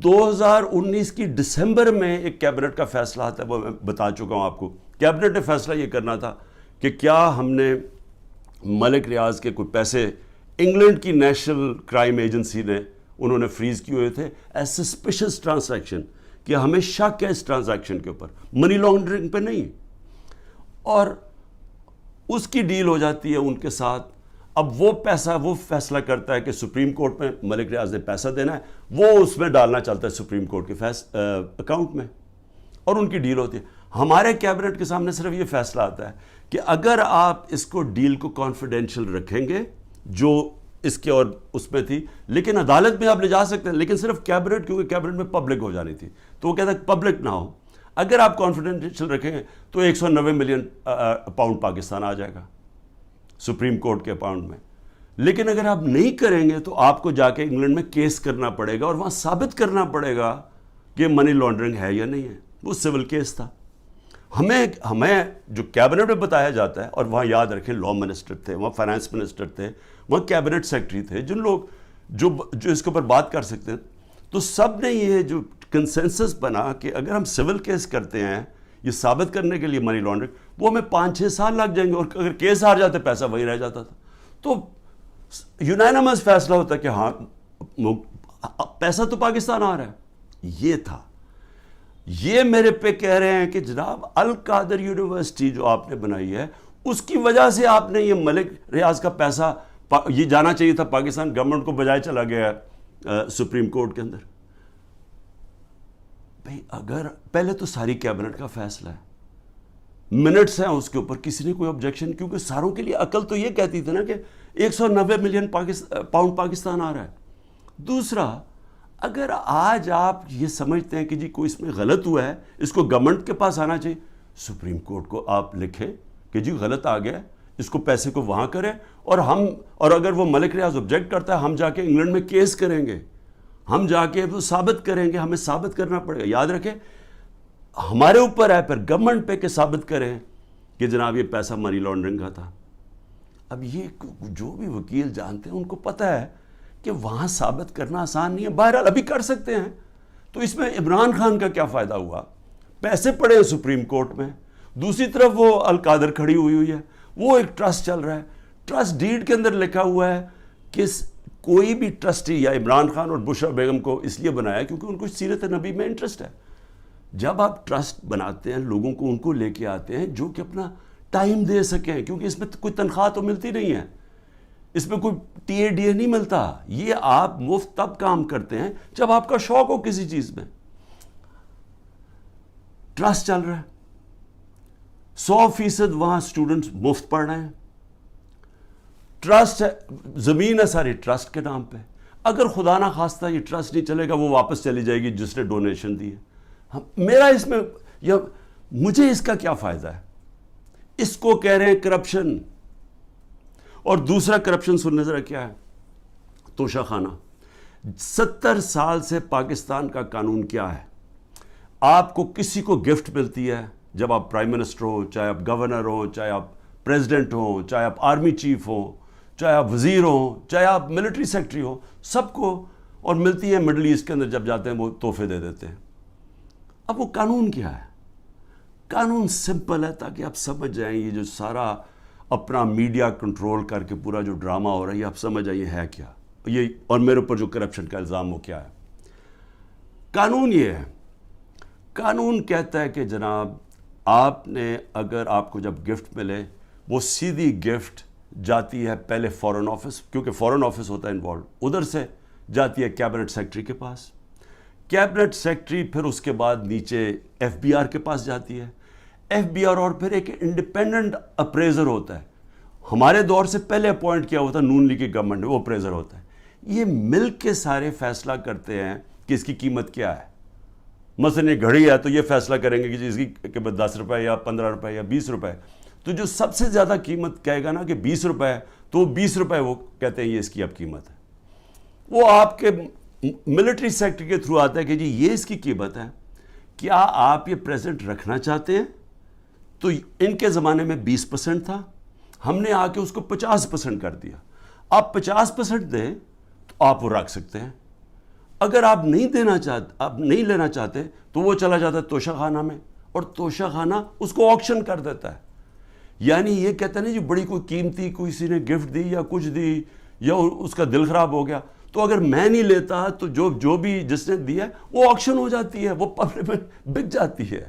2019 کی دسمبر میں ایک کیبنٹ کا فیصلہ آتا ہے, وہ میں بتا چکا ہوں آپ کو. کیبنٹ نے فیصلہ یہ کرنا تھا کہ کیا ہم نے ملک ریاض کے کوئی پیسے انگلینڈ کی نیشنل کرائم ایجنسی نے انہوں نے فریز کیے ہوئے تھے ایز سسپیشس ٹرانزیکشن, کہ ہمیں شک ہے اس ٹرانزیکشن کے اوپر, منی لانڈرنگ پہ نہیں. اور اس کی ڈیل ہو جاتی ہے ان کے ساتھ. اب وہ فیصلہ کرتا ہے کہ سپریم کورٹ میں ملک ریاض نے پیسہ دینا ہے, وہ اس میں ڈالنا چلتا ہے سپریم کورٹ کے اکاؤنٹ میں, اور ان کی ڈیل ہوتی ہے. ہمارے کیبنٹ کے سامنے صرف یہ فیصلہ آتا ہے کہ اگر آپ اس کو ڈیل کو کانفیڈینشیل رکھیں گے جو اس کے اور اس میں تھی, لیکن عدالت میں آپ لے جا سکتے ہیں, لیکن صرف کیبنٹ, کیونکہ کیبنٹ میں پبلک ہو جانی تھی, تو وہ کہتا ہے پبلک نہ ہو. اگر آپ کانفیڈینشیل رکھیں گے تو 190 ملین پاؤنڈ پاکستان آ جائے گا سپریم کورٹ کے اکاؤنٹ میں. لیکن اگر آپ نہیں کریں گے تو آپ کو جا کے انگلینڈ میں کیس کرنا پڑے گا اور وہاں ثابت کرنا پڑے گا کہ منی لانڈرنگ ہے یا نہیں ہے. وہ سول کیس تھا. ہمیں جو کیبنٹ میں بتایا جاتا ہے, اور وہاں یاد رکھیں لا منسٹر تھے, وہاں فائنانس منسٹر تھے, وہاں کیبنٹ سیکرٹری تھے, جن لوگ جو اس کے اوپر بات کر سکتے ہیں, تو سب نے یہ جو کنسنسس بنا کہ اگر ہم سول کیس کرتے ہیں یہ ثابت کرنے کے لیے منی لانڈرنگ, وہ ہمیں 5-6 سال لگ جائیں گے, اور اگر کیس ہار جاتے پیسہ وہی رہ جاتا تھا. تو یونانیمس فیصلہ ہوتا ہے کہ ہاں پیسہ تو پاکستان آ رہا ہے. یہ تھا. یہ میرے پہ کہہ رہے ہیں کہ جناب القادر یونیورسٹی جو آپ نے بنائی ہے اس کی وجہ سے آپ نے یہ ملک ریاض کا پیسہ یہ جانا چاہیے تھا پاکستان گورنمنٹ کو, بجائے چلا گیا ہے سپریم کورٹ کے اندر. بھئی اگر پہلے تو ساری کیبنٹ کا فیصلہ ہے, منٹس ہیں اس کے اوپر, کسی نے کوئی آبجیکشن, کیونکہ ساروں کے لیے عقل تو یہ کہتی تھی نا کہ 190 ملین پاؤنڈ پاکستان آ رہا ہے. دوسرا, اگر آج آپ یہ سمجھتے ہیں کہ جی کوئی اس میں غلط ہوا ہے, اس کو گورنمنٹ کے پاس آنا چاہیے, سپریم کورٹ کو آپ لکھیں کہ جی غلط آ گیا, اس کو پیسے کو وہاں کریں, اور اگر وہ ملک ریاض آبجیکٹ کرتا ہے ہم جا کے انگلینڈ میں کیس کریں گے, ہم جا کے وہ ثابت کریں گے, ہمیں ثابت کرنا پڑے گا. یاد رکھیں ہمارے اوپر ہے پھر گورنمنٹ پہ کہ ثابت کریں کہ جناب یہ پیسہ منی لانڈرنگ کا تھا. اب یہ جو بھی وکیل جانتے ہیں ان کو پتہ ہے کہ وہاں ثابت کرنا آسان نہیں ہے. بہرحال ابھی کر سکتے ہیں. تو اس میں عمران خان کا کیا فائدہ ہوا؟ پیسے پڑے ہیں سپریم کورٹ میں, دوسری طرف وہ القادر کھڑی ہوئی ہے, وہ ایک ٹرسٹ چل رہا ہے. ٹرسٹ ڈیڈ کے اندر لکھا ہوا ہے کہ کوئی بھی ٹرسٹی, یا عمران خان اور بشرا بیگم کو اس لیے بنایا کیونکہ ان کو سیرت نبی میں انٹرسٹ ہے. جب آپ ٹرسٹ بناتے ہیں لوگوں کو ان کو لے کے آتے ہیں جو کہ اپنا ٹائم دے سکیں, کیونکہ اس میں کوئی تنخواہ تو ملتی نہیں ہے, اس میں کوئی ٹی اے ڈی اے نہیں ملتا. یہ آپ مفت تب کام کرتے ہیں جب آپ کا شوق ہو کسی چیز میں. ٹرسٹ چل رہا ہے, 100% وہاں اسٹوڈنٹس مفت پڑھ رہے ہیں. ٹرسٹ ہے, زمین ہے ساری ٹرسٹ کے نام پہ. اگر خدا نہ خواستہ یہ ٹرسٹ نہیں چلے گا, وہ واپس چلی جائے گی جس نے ڈونیشن دی ہے. میرا اس میں یا مجھے اس کا کیا فائدہ ہے؟ اس کو کہہ رہے ہیں کرپشن. اور دوسرا کرپشن سننے ذرا کیا ہے, توشہ خانہ. 70 سال سے پاکستان کا قانون کیا ہے؟ آپ کو کسی کو گفٹ ملتی ہے جب آپ پرائم منسٹر ہو, چاہے آپ گورنر ہو, چاہے آپ پریزیڈنٹ ہو, چاہے آپ آرمی چیف ہو, چاہے آپ وزیر ہو, چاہے آپ ملٹری سیکرٹری ہو, سب کو, اور ملتی ہے مڈل ایسٹ کے اندر جب جاتے ہیں وہ تحفے دے دیتے ہیں. اب وہ قانون کیا ہے؟ قانون سمپل ہے تاکہ آپ سمجھ جائیں یہ جو سارا اپنا میڈیا کنٹرول کر کے پورا جو ڈرامہ ہو رہا ہے یہ آپ سمجھ جائیں یہ ہے کیا, یہ اور میرے اوپر جو کرپشن کا الزام وہ کیا ہے. قانون یہ ہے, قانون کہتا ہے کہ جناب آپ نے, اگر آپ کو جب گفٹ ملے وہ سیدھی گفٹ جاتی ہے پہلے فارن آفس, کیونکہ فارن آفس ہوتا ہے انوالو, ادھر سے جاتی ہے کیبنٹ سیکرٹری کے پاس. کیبنٹ سیکرٹری پھر اس کے بعد نیچے ایف بی آر کے پاس جاتی ہے. ایف بی آر اور پھر ایک انڈیپینڈنٹ اپریزر ہوتا ہے, ہمارے دور سے پہلے اپوائنٹ کیا ہوتا ہے نون لیگ کی گورنمنٹ نے, وہ اپریزر ہوتا ہے. یہ مل کے سارے فیصلہ کرتے ہیں کہ اس کی قیمت کیا ہے. مثلا یہ گھڑی ہے تو یہ فیصلہ کریں گے کہ اس کی قیمت 10 روپے یا 15 روپے یا 20 روپے. تو جو سب سے زیادہ قیمت کہے گا نا کہ 20 روپے ہے, تو 20 روپے وہ کہتے ہیں یہ اس کی اب قیمت ہے. وہ آپ کے ملٹری سیکٹر کے تھرو آتا ہے کہ جی یہ اس کی قیمت ہے, کیا آپ یہ پریزنٹ رکھنا چاہتے ہیں؟ تو ان کے زمانے میں 20% تھا, ہم نے آ کے اس کو 50% کر دیا. آپ 50% دیں تو تو آپ وہ رکھ سکتے ہیں. اگر آپ نہیں دینا چاہتے, آپ نہیں لینا چاہتے, تو وہ چلا جاتا ہے توشہ خانہ میں, اور توشہ خانہ اس کو آکشن کر دیتا ہے. یعنی یہ کہتے ہیں نا جی بڑی کوئی قیمتی کسی نے گفٹ دی یا کچھ دی یا اس کا دل خراب ہو گیا, تو اگر میں نہیں لیتا تو جو بھی جس نے دیا وہ آکشن ہو جاتی ہے, وہ پبلک میں بک جاتی ہے.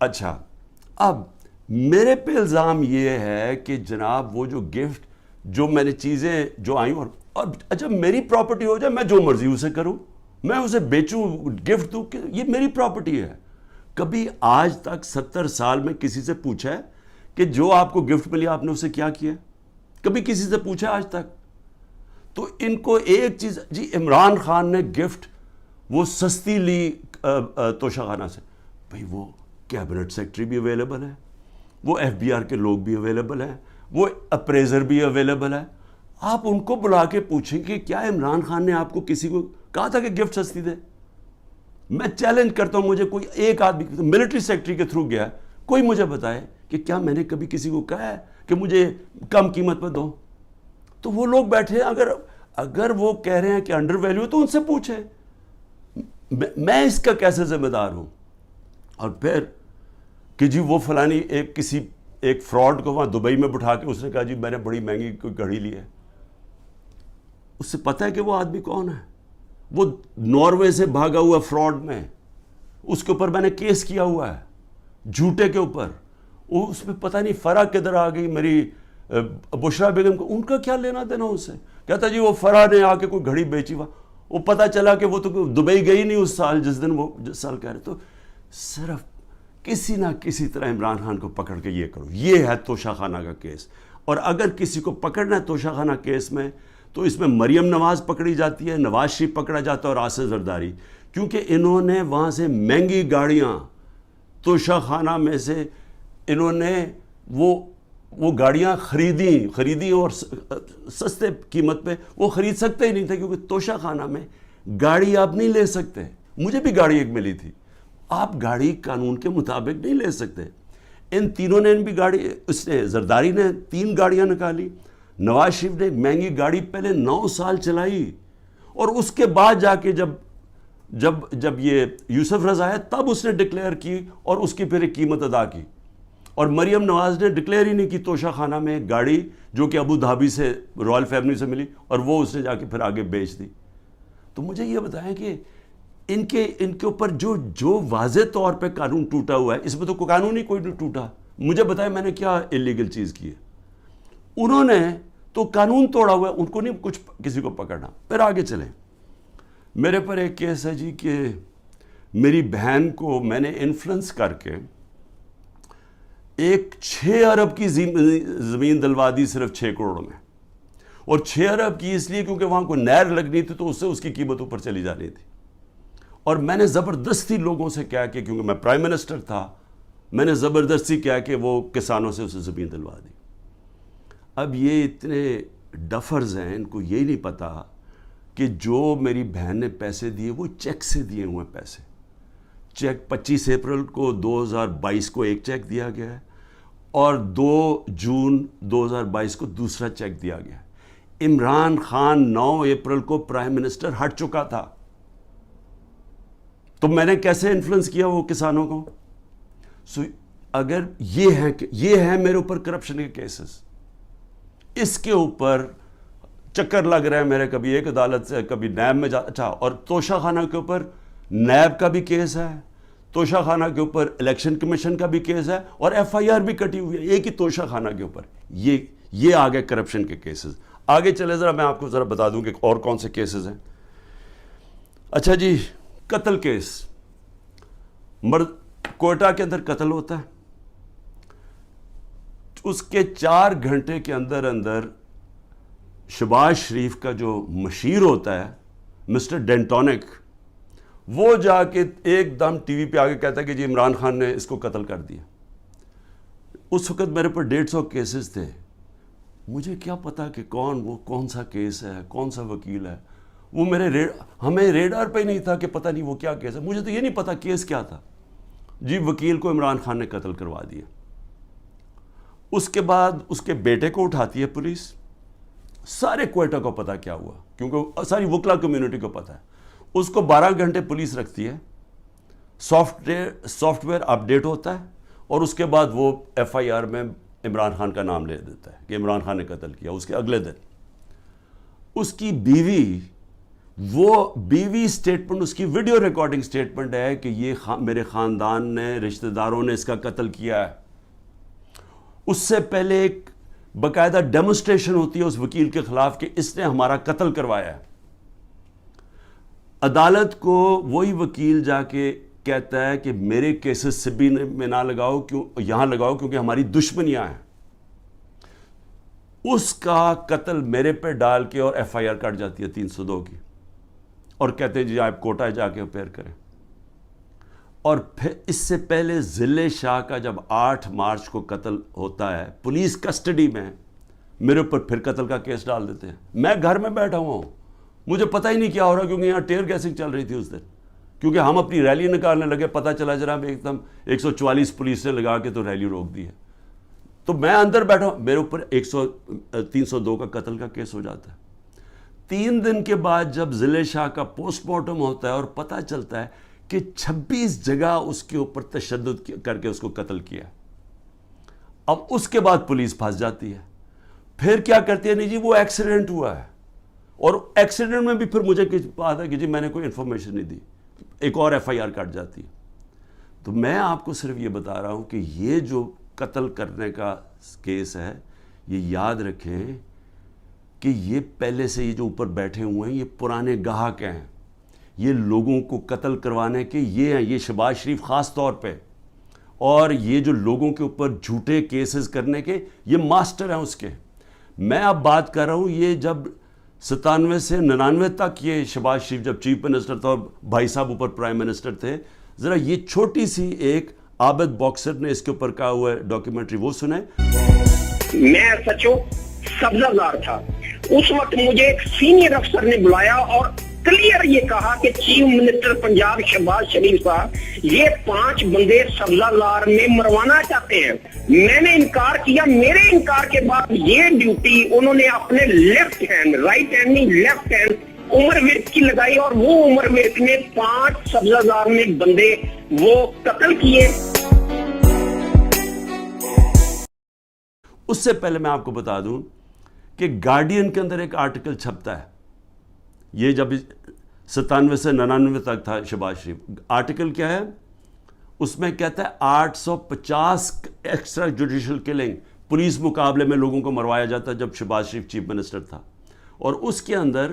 اچھا, اب میرے پہ الزام یہ ہے کہ جناب وہ جو گفٹ, جو میں نے چیزیں جو آئیں, اور اچھا میری پراپرٹی ہو جائے, میں جو مرضی اسے کروں, میں اسے بیچوں, گفٹ دوں, کہ یہ میری پراپرٹی ہے. کبھی آج تک 70 سال میں کسی سے پوچھا ہے کہ جو آپ کو گفٹ ملی آپ نے اسے کیا کیا؟ کبھی کسی سے پوچھا آج تک؟ تو ان کو ایک چیز, جی عمران خان نے گفٹ وہ سستی لی توشہ خانہ سے, بھئی وہ کیبنٹ سیکٹری بھی اویلیبل ہے, وہ ایف بی آر کے لوگ بھی اویلیبل ہیں, وہ اپریزر بھی اویلیبل ہے. آپ ان کو بلا کے پوچھیں کہ کیا عمران خان نے آپ کو کسی کو کہا تھا کہ گفٹ سستی دے؟ میں چیلنج کرتا ہوں, مجھے کوئی ایک آدمی ملٹری سیکٹری کے تھرو گیا, کوئی مجھے بتائے کہ کیا میں نے کبھی کسی کو کہا ہے کہ مجھے کم قیمت پہ دو. تو وہ لوگ بیٹھے, اگر وہ کہہ رہے ہیں کہ انڈر ویلیو, تو ان سے پوچھیں, میں اس کا کیسے ذمہ دار ہوں؟ اور پھر کہ جی وہ فلانی ایک فراڈ کو وہاں دبئی میں بٹھا کے اس نے کہا جی میں نے بڑی مہنگی کوئی گھڑی لی ہے. اس سے پتہ ہے کہ وہ آدمی کون ہے؟ وہ ناروے سے بھاگا ہوا فراڈ میں, اس کے اوپر میں نے کیس کیا ہوا ہے, جھوٹے کے اوپر. اس میں پتہ نہیں فرح کدھر آ گئی, میری بشرا بیگم کو, ان کا کیا لینا دینا اس سے؟ کہتا جی وہ فرح نے آ کے کوئی گھڑی بیچی ہوا, وہ پتہ چلا کہ وہ تو دبئی گئی نہیں اس سال, جس دن وہ جس سال کہہ رہے. تو صرف کسی نہ کسی طرح عمران خان کو پکڑ کے یہ کرو. یہ ہے توشہ خانہ کا کیس. اور اگر کسی کو پکڑنا ہے توشہ خانہ کیس میں, تو اس میں مریم نواز پکڑی جاتی ہے, نواز شریف پکڑا جاتا ہے, اور آصف زرداری, کیونکہ انہوں نے وہاں سے مہنگی گاڑیاں توشہ خانہ میں سے انہوں نے وہ گاڑیاں خریدی اور سستے قیمت پہ. وہ خرید سکتے ہی نہیں تھے, کیونکہ توشہ خانہ میں گاڑی آپ نہیں لے سکتے. مجھے بھی گاڑی ایک ملی تھی, آپ گاڑی قانون کے مطابق نہیں لے سکتے. ان تینوں نے بھی گاڑی, اس نے زرداری نے 3 گاڑیاں نکالی, نواز شریف نے ایک مہنگی گاڑی پہلے 9 سال چلائی, اور اس کے بعد جا کے جب یہ یوسف رضا ہے تب اس نے ڈکلیئر کی, اور اس کی پھر ایک قیمت ادا کی. اور مریم نواز نے ڈکلیئر ہی نہیں کی توشہ خانہ میں ایک گاڑی جو کہ ابو دھابی سے رائل فیملی سے ملی, اور وہ اس نے جا کے پھر آگے بیچ دی. تو مجھے یہ بتائیں کہ ان کے اوپر جو واضح طور پہ قانون ٹوٹا ہوا ہے, اس میں تو کوئی قانون ہی کوئی نہیں ٹوٹا. مجھے بتائیں میں نے کیا اللیگل چیز کی ہے؟ انہوں نے تو قانون توڑا ہوا ہے, ان کو نہیں کچھ کسی کو پکڑنا. پھر آگے چلیں. میرے پر ایک کیس ہے جی کہ میری بہن کو میں نے انفلوئنس کر کے ایک 6 ارب کی زمین دلوا دی صرف 6 کروڑ میں. اور 6 ارب کی اس لیے کیونکہ وہاں کوئی نہر لگنی تھی, تو اس سے اس کی قیمت اوپر چلی جانی تھی. اور میں نے زبردستی لوگوں سے کہا کہ کیونکہ میں پرائم منسٹر تھا, میں نے زبردستی کہا کہ وہ کسانوں سے اسے زمین دلوا دی. اب یہ اتنے ڈفرز ہیں, ان کو یہی نہیں پتا کہ جو میری بہن نے پیسے دیے وہ چیک سے دیے ہوئے پیسے. چیک 25 اپریل کو 2022 کو ایک چیک دیا گیا ہے, اور 2 جون 2022 کو دوسرا چیک دیا گیا. عمران خان 9 اپریل کو پرائم منسٹر ہٹ چکا تھا, تو میں نے کیسے انفلوئنس کیا وہ کسانوں کو؟ اگر یہ ہے میرے اوپر کرپشن کے کیسز, اس کے اوپر چکر لگ رہے ہیں میرے, کبھی ایک عدالت سے کبھی نیب میں اچھا. اور توشہ خانہ کے اوپر نیب کا بھی کیس ہے, توشہ خانہ کے اوپر الیکشن کمیشن کا بھی کیس ہے, اور ایف آئی آر بھی کٹی ہوئی ہے ایک ہی توشہ خانہ کے اوپر. یہ آگے کرپشن کے کیسز. آگے چلے ذرا, میں آپ کو ذرا بتا دوں کہ اور کون سے کیسز ہیں. اچھا جی, قتل کیس. کوئٹہ کے اندر قتل ہوتا ہے, اس کے 4 گھنٹے کے اندر شہباز شریف کا جو مشیر ہوتا ہے مسٹر ڈینٹونک, وہ جا کے ایک دم ٹی وی پہ آگے کہتا ہے کہ جی عمران خان نے اس کو قتل کر دیا. اس وقت میرے پر 150 کیسز تھے. مجھے کیا پتا کہ کون سا کیس ہے, کون سا وکیل ہے. وہ ہمیں ریڈار پہ ہی نہیں تھا کہ پتہ نہیں وہ کیا کیس ہے. مجھے تو یہ نہیں پتا کیس کیا تھا. جی وکیل کو عمران خان نے قتل کروا دیا. اس کے بعد اس کے بیٹے کو اٹھاتی ہے پولیس, سارے کوئٹہ کو پتا کیا ہوا، کیونکہ ساری وکلا کمیونٹی کو پتا ہے. اس کو 12 گھنٹے پولیس رکھتی ہے، سافٹ ویئر اپڈیٹ ہوتا ہے اور اس کے بعد وہ ایف آئی آر میں عمران خان کا نام لے دیتا ہے کہ عمران خان نے قتل کیا. اس کے اگلے دن اس کی بیوی سٹیٹمنٹ، اس کی ویڈیو ریکارڈنگ سٹیٹمنٹ ہے کہ یہ میرے خاندان نے، رشتہ داروں نے اس کا قتل کیا ہے. اس سے پہلے ایک باقاعدہ ڈیمونسٹریشن ہوتی ہے اس وکیل کے خلاف کہ اس نے ہمارا قتل کروایا ہے. عدالت کو وہی وکیل جا کے کہتا ہے کہ میرے کیسز سے بھی میں نہ لگاؤ، یہاں لگاؤ کیونکہ ہماری دشمنیاں ہیں. اس کا قتل میرے پہ ڈال کے اور ایف آئی آر کٹ جاتی ہے 302 کی، اور کہتے ہیں جی آپ کوٹہ جا کے اپیئر کریں. اور پھر اس سے پہلے ضلع شاہ کا جب 8 مارچ کو قتل ہوتا ہے پولیس کسٹڈی میں، میرے اوپر پھر قتل کا کیس ڈال دیتے ہیں. میں گھر میں بیٹھا ہوا ہوں، مجھے پتہ ہی نہیں کیا ہو رہا، کیونکہ یہاں ٹیئر گیسنگ چل رہی تھی اس دن. کیونکہ ہم اپنی ریلی نکالنے لگے، پتہ چلا جناب ایک دم 144 پولیس نے لگا کے تو ریلی روک دی ہے. تو میں اندر بیٹھا ہوں، میرے اوپر 302 کا قتل کا کیس ہو جاتا ہے. 3 دن کے بعد جب ضلع شاہ کا پوسٹ مارٹم ہوتا ہے اور پتہ چلتا ہے کہ 26 جگہ اس کے اوپر تشدد کر کے اس کو قتل کیا. اب اس کے بعد پولیس پھنس جاتی ہے. پھر کیا کرتی ہے؟ نہیں جی وہ ایکسیڈنٹ ہوا ہے، اور ایکسیڈنٹ میں بھی پھر مجھے بات ہے کہ جی میں نے کوئی انفارمیشن نہیں دی، ایک اور ایف آئی آر کٹ جاتی ہے. تو میں آپ کو صرف یہ بتا رہا ہوں کہ یہ جو قتل کرنے کا کیس ہے، یہ یاد رکھیں کہ یہ پہلے سے یہ جو اوپر بیٹھے ہوئے ہیں یہ پرانے گاہک ہیں. یہ لوگوں کو قتل کروانے کے یہ ہیں، یہ شہباز شریف خاص طور پہ، اور یہ جو لوگوں کے اوپر جھوٹے کیسز کرنے کے یہ ماسٹر ہیں اس کے. میں اب بات کر رہا ہوں یہ جب 97 سے 99 تک یہ شہباز شریف جب چیف منسٹر تھا اور بھائی صاحب اوپر پرائم منسٹر تھے، ذرا یہ چھوٹی سی ایک عابد باکسر نے اس کے اوپر کہا ہوا ہے ڈاکیومنٹری، وہ سنیں. میں سچو سبزہ زار تھا اس وقت، مجھے ایک سینئر افسر نے بلایا اور کلیئر یہ کہا کہ چیف منسٹر پنجاب شہباز شریف صاحب یہ 5 بندے سبزہ زار میں مروانا چاہتے ہیں. میں نے انکار کیا. میرے انکار کے بعد یہ ڈیوٹی انہوں نے اپنے لیفٹ ہینڈ، رائٹ ہینڈ نہیں لیفٹ ہینڈ عمر ورک کی لگائی، اور وہ عمر ورک نے 5 سبزہ زار میں بندے وہ قتل کیے. اس سے پہلے میں آپ کو بتا دوں کہ گارڈین کے اندر ایک آرٹیکل چھپتا ہے، یہ جب 97 سے 99 تک تھا شہباز شریف. آرٹیکل کیا ہے؟ اس میں کہتا ہے 850 ایکسٹرا جوڈیشل کلنگ پولیس مقابلے میں لوگوں کو مروایا جاتا ہے جب شہباز شریف چیف منسٹر تھا. اور اس کے اندر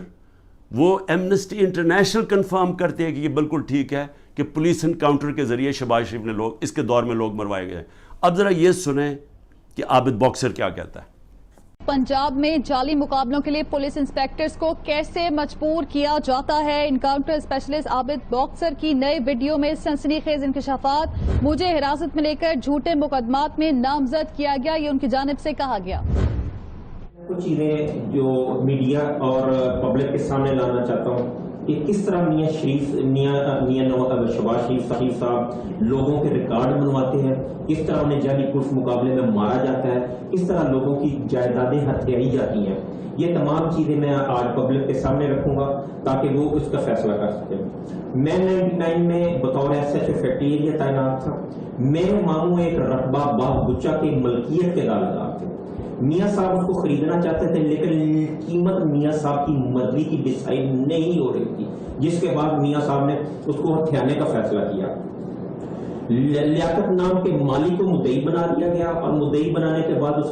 وہ ایمنسٹی انٹرنیشنل کنفرم کرتے ہیں کہ یہ بالکل ٹھیک ہے کہ پولیس انکاؤنٹر کے ذریعے شہباز شریف نے اس کے دور میں لوگ مروائے گئے. اب ذرا یہ سنیں کہ عابد باکسر کیا کہتا ہے. پنجاب میں جعلی مقابلوں کے لیے پولیس انسپیکٹرز کو کیسے مجبور کیا جاتا ہے؟ انکاؤنٹر اسپیشلسٹ عابد باکسر کی نئے ویڈیو میں سنسنی خیز انکشافات. مجھے حراست میں لے کر جھوٹے مقدمات میں نامزد کیا گیا، یہ ان کی جانب سے کہا گیا. کچھ چیزیں جو میڈیا اور پبلک کے سامنے لانا چاہتا ہوں کہ کس طرح شہباز شریف صاحب لوگوں کے ریکارڈ بنواتے ہیں، کس طرح انہیں جعلی پولیس مقابلے میں مارا جاتا ہے، کس طرح لوگوں کی جائیدادیں ہتھیائی جاتی ہیں. یہ تمام چیزیں میں آج پبلک کے سامنے رکھوں گا تاکہ وہ اس کا فیصلہ کر سکیں. میں 99 میں بطور S H O factory area تعینات تھا. میرے ماموں ایک رقبہ باغ گچا کی ملکیت کے دعویدار تھے. میاں صاحب اس کو خریدنا چاہتے تھے لیکن قیمت میاں صاحب کی مرضی کی ڈیسائیڈ نہیں ہو رہی تھی، جس کے بعد میاں صاحب نے اس کو ہتھیانے کا فیصلہ کیا. لیاقت نام کے مالی کو مدعی بنا دیا گیا، اور مدعی بنانے کے بعد اس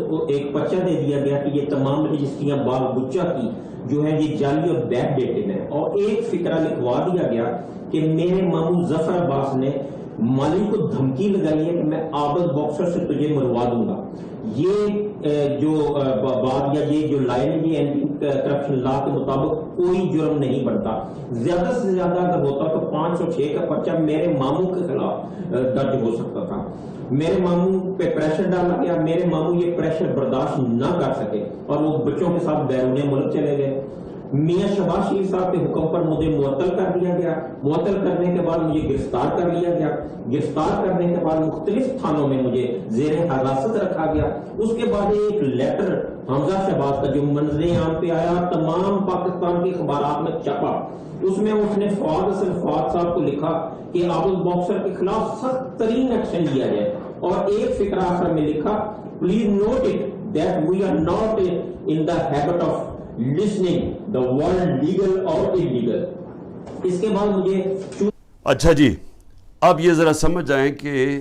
کو ایک پرچہ دے دیا گیا کہ یہ تمام رجسٹریاں باغ گچا کی جو ہے یہ جعلی اور بیک ڈیٹڈ ہیں. اور ایک فقرہ لکھوا دیا گیا کہ میرے ماموں ظفر عباس نے مالی کو دھمکی لگائی ہے کہ میں عابد باکسر سے تجھے مروا دوں گا. یہ جو بات یا یہ جو لائن ہے یہ اینٹی کرپشن لا کے مطابق کوئی جرم نہیں بنتا. زیادہ سے زیادہ اگر ہوتا تو 506 کا پرچہ میرے ماموں کے خلاف درج ہو سکتا تھا. میرے ماموں پہ پریشر ڈالا گیا، میرے ماموں یہ پریشر برداشت نہ کر سکے اور وہ بچوں کے ساتھ بیرون ملک چلے گئے. میاں شہباز شریف صاحب کے حکم پر مجھے معطل کر دیا گیا. معطل کرنے کے بعد مجھے گرفتار کر لیا گیا. گرفتار کرنے کے بعد مختلف تھانوں میں مجھے زیر حراست رکھا گیا. اس کے بعد ایک لیٹر حمزہ شہباز کا جو منظر عام پہ آیا, تمام پاکستان کے اخبارات میں چھپا. اس میں اس نے فواد حسن فواد صاحب کو لکھا کہ عابد باکسر کے خلاف سخت ترین ایکشن لیا جائے, اور ایک فقرہ آخر میں لکھا, please note it that we are not in the habit of listening the word legal or illegal. اس کے بعد مجھے اچھا جی, اب یہ ذرا سمجھ جائیں کہ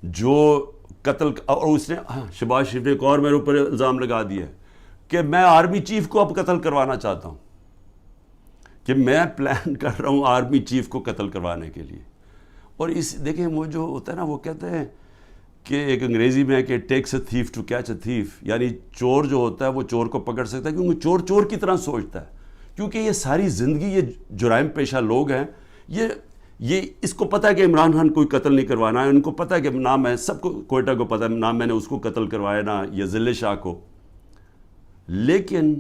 جو قتل, اور اس نے شہباز شریف نے ایک اور میرے اوپر الزام لگا دیا کہ میں آرمی چیف کو اب قتل کروانا چاہتا ہوں, کہ میں پلان کر رہا ہوں آرمی چیف کو قتل کروانے کے لیے. اور اس دیکھیں وہ جو ہوتا ہے نا, وہ کہتے ہیں کہ ایک انگریزی میں ہے کہ takes a thief to catch a thief, یعنی چور جو ہوتا ہے وہ چور کو پکڑ سکتا ہے کیونکہ چور چور کی طرح سوچتا ہے, کیونکہ یہ ساری زندگی یہ جرائم پیشہ لوگ ہیں, یہ اس کو پتہ ہے کہ عمران خان کوئی قتل نہیں کروانا ہے, ان کو پتہ ہے کہ نہ میں, سب کو کوئٹہ کو پتہ ہے نہ میں نے اس کو قتل کروایا نہ یہ ذل شاہ کو, لیکن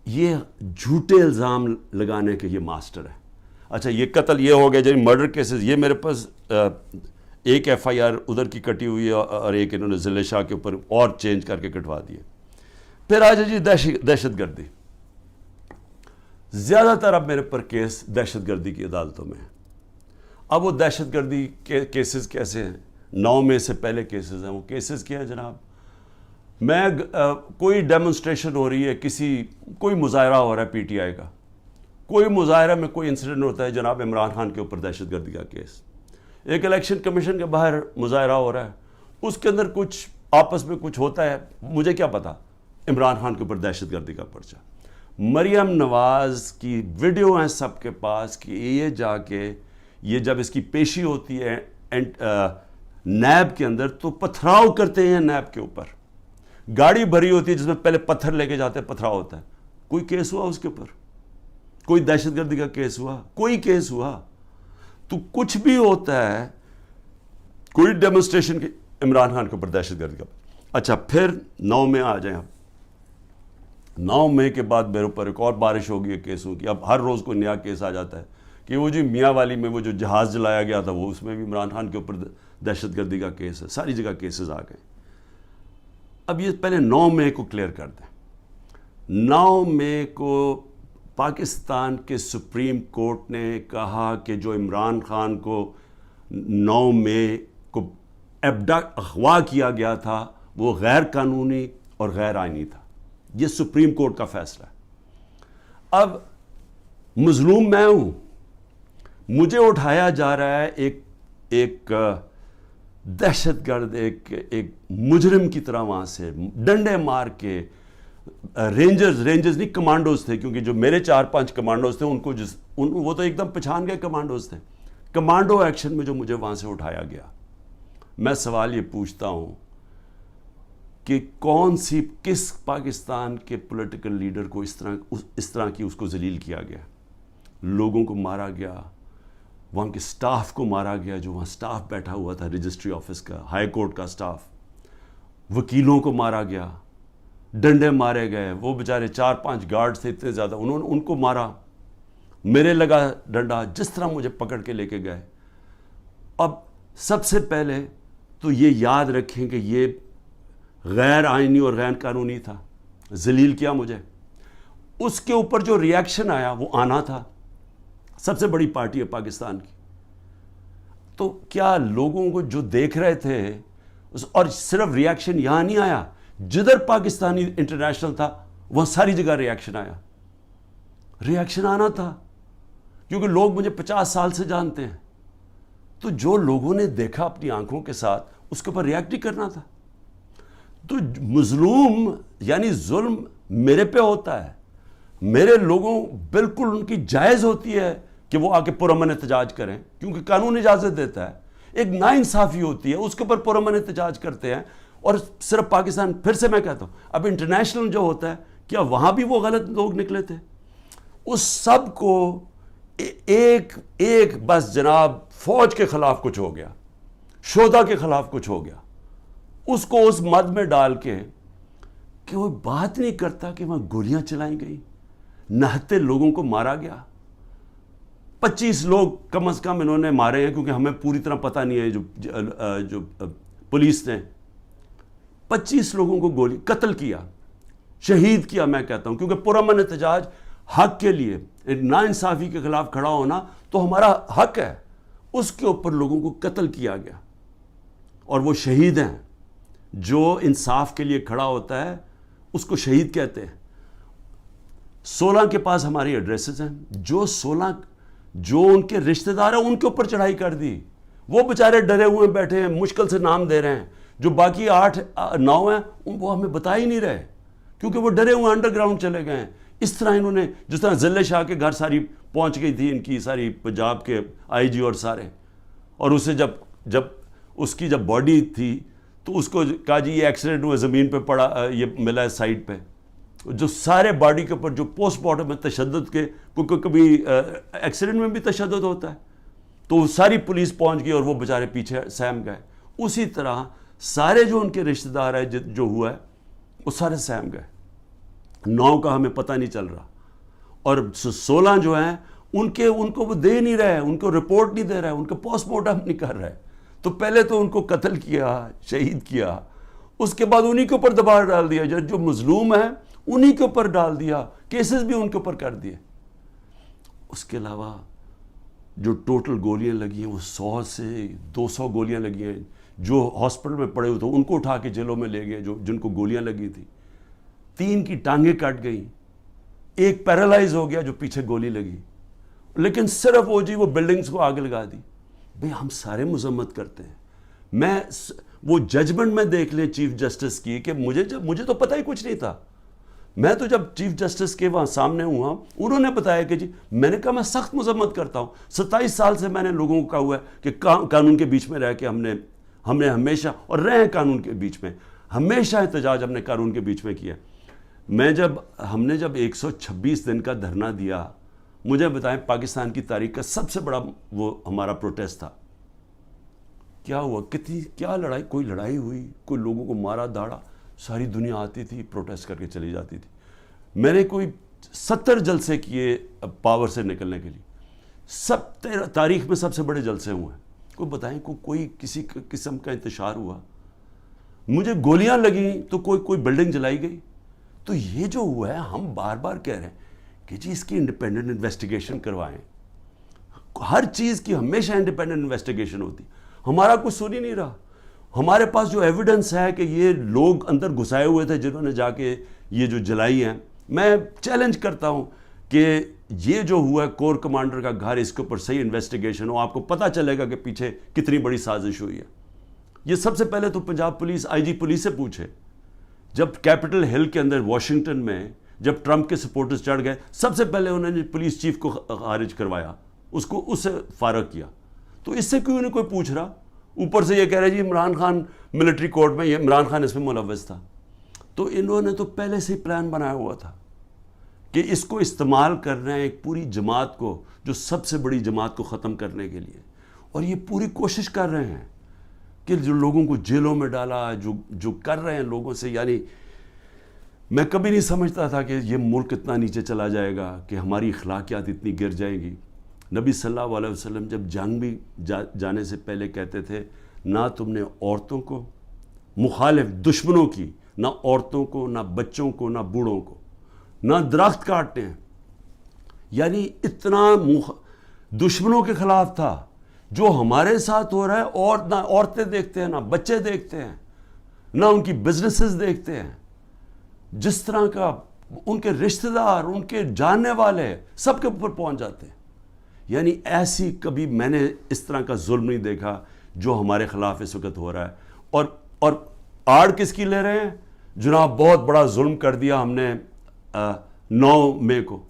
یہ جھوٹے الزام لگانے کے یہ ماسٹر ہے. اچھا یہ قتل یہ ہو گیا, جب مرڈر کیسز, یہ میرے پاس ایک ایف آئی آر ادھر کی کٹی ہوئی ہے اور ایک انہوں نے ذل شاہ کے اوپر اور چینج کر کے کٹوا دیے. پھر آ جائے جی دہشت گردی. زیادہ تر اب میرے پر کیس دہشت گردی کی عدالتوں میں ہیں. اب وہ دہشت گردی کے کیسز کیسے ہیں, 9 مئی سے پہلے کیسز ہیں. وہ کیسز کیا ہیں جناب, میں کوئی ڈیمونسٹریشن ہو رہی ہے, کوئی مظاہرہ ہو رہا ہے پی ٹی آئی کا, کوئی مظاہرہ میں کوئی انسیڈنٹ ہوتا ہے, جناب عمران خان کے اوپر دہشت گردی کا کیس. ایک الیکشن کمیشن کے باہر مظاہرہ ہو رہا ہے, اس کے اندر کچھ آپس میں کچھ ہوتا ہے, مجھے کیا پتا, عمران خان کے اوپر دہشت گردی کا پرچہ. مریم نواز کی ویڈیو ہیں سب کے پاس کہ یہ جا کے یہ جب اس کی پیشی ہوتی ہے نیب کے اندر تو پتھراؤ کرتے ہیں نیب کے اوپر. گاڑی بھری ہوتی ہے جس میں پہلے پتھر لے کے جاتے ہیں, پتھراؤ ہوتا ہے. کوئی کیس ہوا اس کے اوپر, کوئی دہشت گردی کا کیس ہوا, کوئی کیس ہوا. تو کچھ بھی ہوتا ہے, کوئی ڈیمونسٹریشن کی عمران خان کے اوپر دہشت گردی کا. اچھا پھر 9 مئی آ جائیں. اب 9 مئی کے بعد میرے اوپر ایک اور بارش ہوگی کیسوں کی. اب ہر روز کوئی نیا کیس آ جاتا ہے کہ وہ جو میاں والی میں وہ جو جہاز جلایا گیا تھا, وہ اس میں بھی عمران خان کے اوپر دہشت گردی کا کیس ہے. ساری جگہ کیسز آ گئے. اب یہ پہلے 9 مئی کو کلیئر کر دیں. 9 مئی کو پاکستان کے سپریم کورٹ نے کہا کہ جو عمران خان کو 9 مئی کو اغوا کیا گیا تھا وہ غیر قانونی اور غیر آئینی تھا. یہ سپریم کورٹ کا فیصلہ ہے. اب مظلوم میں ہوں, مجھے اٹھایا جا رہا ہے ایک دہشت گرد, ایک مجرم کی طرح, وہاں سے ڈنڈے مار کے. رینجرز نہیں, کمانڈوز تھے, کیونکہ جو میرے 4-5 کمانڈوز تھے ان کو وہ تو ایک دم پہچان گئے کمانڈوز تھے. کمانڈو ایکشن میں جو مجھے وہاں سے اٹھایا گیا, میں سوال یہ پوچھتا ہوں کہ کس پاکستان کے پولیٹیکل لیڈر کو اس طرح کی اس کو ذلیل کیا گیا. لوگوں کو مارا گیا, وہاں کے سٹاف کو مارا گیا, جو وہاں سٹاف بیٹھا ہوا تھا رجسٹری آفس کا, ہائی کورٹ کا سٹاف. وکیلوں کو مارا گیا, ڈنڈے مارے گئے. وہ بیچارے 4-5 گارڈز تھے اتنے زیادہ, انہوں نے ان کو مارا. میرے لگا ڈنڈا, جس طرح مجھے پکڑ کے لے کے گئے. اب سب سے پہلے تو یہ یاد رکھیں کہ یہ غیر آئینی اور غیر قانونی تھا, ذلیل کیا مجھے. اس کے اوپر جو ری ایکشن آیا وہ آنا تھا. سب سے بڑی پارٹی ہے پاکستان کی, تو کیا لوگوں کو جو دیکھ رہے تھے, اور صرف ری ایکشن یہاں نہیں آیا, جدھر پاکستانی انٹرنیشنل تھا وہاں ساری جگہ ری ایکشن آیا. ری ایکشن آنا تھا کیونکہ لوگ مجھے 50 سال سے جانتے ہیں, تو جو لوگوں نے دیکھا اپنی آنکھوں کے ساتھ اس کے اوپر ریئیکٹ ہی کرنا تھا. تو مظلوم یعنی ظلم میرے پہ ہوتا ہے, میرے لوگوں بالکل ان کی جائز ہوتی ہے کہ وہ آ کے پرامن احتجاج کریں, کیونکہ قانون اجازت دیتا ہے. ایک ناانصافی ہوتی ہے, اس کے اوپر پرامن احتجاج کرتے ہیں. اور صرف پاکستان, پھر سے میں کہتا ہوں, اب انٹرنیشنل جو ہوتا ہے, کیا وہاں بھی وہ غلط لوگ نکلے تھے؟ اس سب کو ایک بس جناب فوج کے خلاف کچھ ہو گیا, شہداء کے خلاف کچھ ہو گیا, اس کو اس مد میں ڈال کے کہ وہ بات نہیں کرتا کہ وہاں گولیاں چلائیں گئی, 69 لوگوں کو مارا گیا. 25 لوگ کم از کم انہوں نے مارے ہیں, کیونکہ ہمیں پوری طرح پتہ نہیں ہے. جو پولیس نے 25 لوگوں کو گولی قتل کیا, شہید کیا میں کہتا ہوں, کیونکہ پرامن احتجاج حق کے لیے, ناانصافی کے خلاف کھڑا ہونا تو ہمارا حق ہے. اس کے اوپر لوگوں کو قتل کیا گیا, اور وہ شہید ہیں. جو انصاف کے لیے کھڑا ہوتا ہے اس کو شہید کہتے ہیں. 16 کے پاس ہماری ایڈریسز ہیں. جو 16 جو ان کے رشتہ دار ہیں ان کے اوپر چڑھائی کر دی. وہ بیچارے ڈرے ہوئے بیٹھے ہیں, مشکل سے نام دے رہے ہیں. جو باقی 8-9 ہیں وہ ہمیں بتا ہی نہیں رہے, کیونکہ وہ ڈرے ہوئے انڈر گراؤنڈ چلے گئے ہیں. اس طرح انہوں نے, جس طرح ذلے شاہ کے گھر ساری پہنچ گئی تھی ان کی ساری پنجاب کے آئی جی اور سارے, اور اسے جب اس کی جب باڈی تھی تو اس کو کہا جی یہ ایکسیڈنٹ ہوا, زمین پہ پڑا, یہ ملا ہے سائڈ پہ. جو سارے باڈی کے اوپر جو پوسٹ مارٹم میں تشدد کے, کبھی ایکسیڈنٹ میں بھی تشدد ہوتا ہے, تو ساری پولیس پہنچ گئی اور وہ بیچارے پیچھے سہم گئے. اسی طرح سارے جو ان کے رشتہ دار ہیں جو ہوا ہے وہ سارے سہم گئے. 9 کا ہمیں پتہ نہیں چل رہا, اور 16 جو ہیں ان کو وہ دے نہیں رہے, ان کو رپورٹ نہیں دے رہے, ان کا پوسٹ مارٹم نہیں کر رہے. تو پہلے تو ان کو قتل کیا, شہید کیا, اس کے بعد انہی کے اوپر دباؤ ڈال دیا, جو مظلوم ہے انہی کے اوپر ڈال دیا, کیسز بھی ان کے اوپر کر دیے. اس کے علاوہ جو ٹوٹل گولیاں لگی ہیں وہ 100 سے 200 گولیاں لگی ہیں. جو ہاسپٹل میں پڑے ہوئے تھے ان کو اٹھا کے جیلوں میں لے گئے جن کو گولیاں لگی تھی. 3 کی ٹانگیں کٹ گئیں, 1 پیرالائز ہو گیا جو پیچھے گولی لگی. لیکن صرف وہ بلڈنگز کو آگ لگا دی. بھئی ہم سارے مذمت کرتے ہیں. وہ ججمنٹ میں دیکھ لیں چیف جسٹس کی, کہ مجھے تو پتہ ہی کچھ نہیں تھا. میں تو جب چیف جسٹس کے وہاں سامنے ہوا, انہوں نے بتایا کہ جی, میں نے کہا میں سخت مذمت کرتا ہوں. 27 سال سے میں نے لوگوں کو کہا ہوا ہے کہ قانون کے بیچ میں رہ کے ہم نے ہمیشہ, اور رہے ہیں قانون کے بیچ میں, ہمیشہ احتجاج ہم نے قانون کے بیچ میں کیا. ہم نے جب 126 دن کا دھرنا دیا, مجھے بتائیں پاکستان کی تاریخ کا سب سے بڑا وہ ہمارا پروٹیسٹ تھا. کیا ہوا, کیا لڑائی, کوئی لڑائی ہوئی, کوئی لوگوں کو مارا داڑا, ساری دنیا آتی تھی پروٹیسٹ کر کے چلی جاتی تھی. میں نے کوئی 70 جلسے کیے پاور سے نکلنے کے لیے. سب تاریخ میں سب سے بڑے جلسے ہوئے ہیں. کوئی بتائیں کوئی کسی قسم کا انتشار ہوا. مجھے گولیاں لگیں تو کوئی بلڈنگ جلائی گئی. تو یہ جو ہوا ہے, ہم بار بار کہہ رہے ہیں کہ جی اس کی انڈیپینڈنٹ انویسٹیگیشن کروائیں. ہر چیز کی ہمیشہ انڈیپینڈنٹ انویسٹیگیشن ہوتی. ہمارا کچھ سن ہی نہیں رہا. ہمارے پاس جو ایویڈنس ہے کہ یہ لوگ اندر گھسائے ہوئے تھے جنہوں نے جا کے یہ جو جلائی ہیں, میں چیلنج کرتا ہوں کہ یہ جو ہوا ہے کور کمانڈر کا گھر, اس کے اوپر صحیح انویسٹیگیشن ہو, آپ کو پتہ چلے گا کہ پیچھے کتنی بڑی سازش ہوئی ہے. یہ سب سے پہلے تو پنجاب پولیس آئی جی پولیس سے پوچھے. جب کیپٹل ہل کے اندر واشنگٹن میں جب ٹرمپ کے سپورٹرز چڑھ گئے, سب سے پہلے انہوں نے پولیس چیف کو خارج کروایا, اس سے فارغ کیا. تو اس سے کیوں نہیں کوئی پوچھ رہا؟ اوپر سے یہ کہہ رہے جی عمران خان ملٹری کورٹ میں, یہ عمران خان اس میں ملوث تھا. تو انہوں نے تو پہلے سے ہی پلان بنایا ہوا تھا کہ اس کو استعمال کرنا ہے ایک پوری جماعت کو, جو سب سے بڑی جماعت کو ختم کرنے کے لیے. اور یہ پوری کوشش کر رہے ہیں کہ جو لوگوں کو جیلوں میں ڈالا, جو کر رہے ہیں لوگوں سے. یعنی میں کبھی نہیں سمجھتا تھا کہ یہ ملک اتنا نیچے چلا جائے گا, کہ ہماری اخلاقیات اتنی گر جائیں گی. نبی صلی اللہ علیہ وسلم جب جنگ بھی جانے سے پہلے کہتے تھے, نہ تم نے عورتوں کو, مخالف دشمنوں کی, نہ عورتوں کو, نہ بچوں کو, نہ بوڑھوں کو, نہ درخت کاٹتے ہیں. یعنی اتنا دشمنوں کے خلاف تھا. جو ہمارے ساتھ ہو رہا ہے, اور نہ عورتیں دیکھتے ہیں, نہ بچے دیکھتے ہیں, نہ ان کی بزنسز دیکھتے ہیں. جس طرح کا ان کے رشتہ دار, ان کے جاننے والے سب کے اوپر پہنچ جاتے ہیں. یعنی ایسی کبھی میں نے اس طرح کا ظلم نہیں دیکھا جو ہمارے خلاف اس وقت ہو رہا ہے. اور آڑ کس کی لے رہے ہیں؟ جناب بہت بڑا ظلم کر دیا ہم نے 9 مئی کو.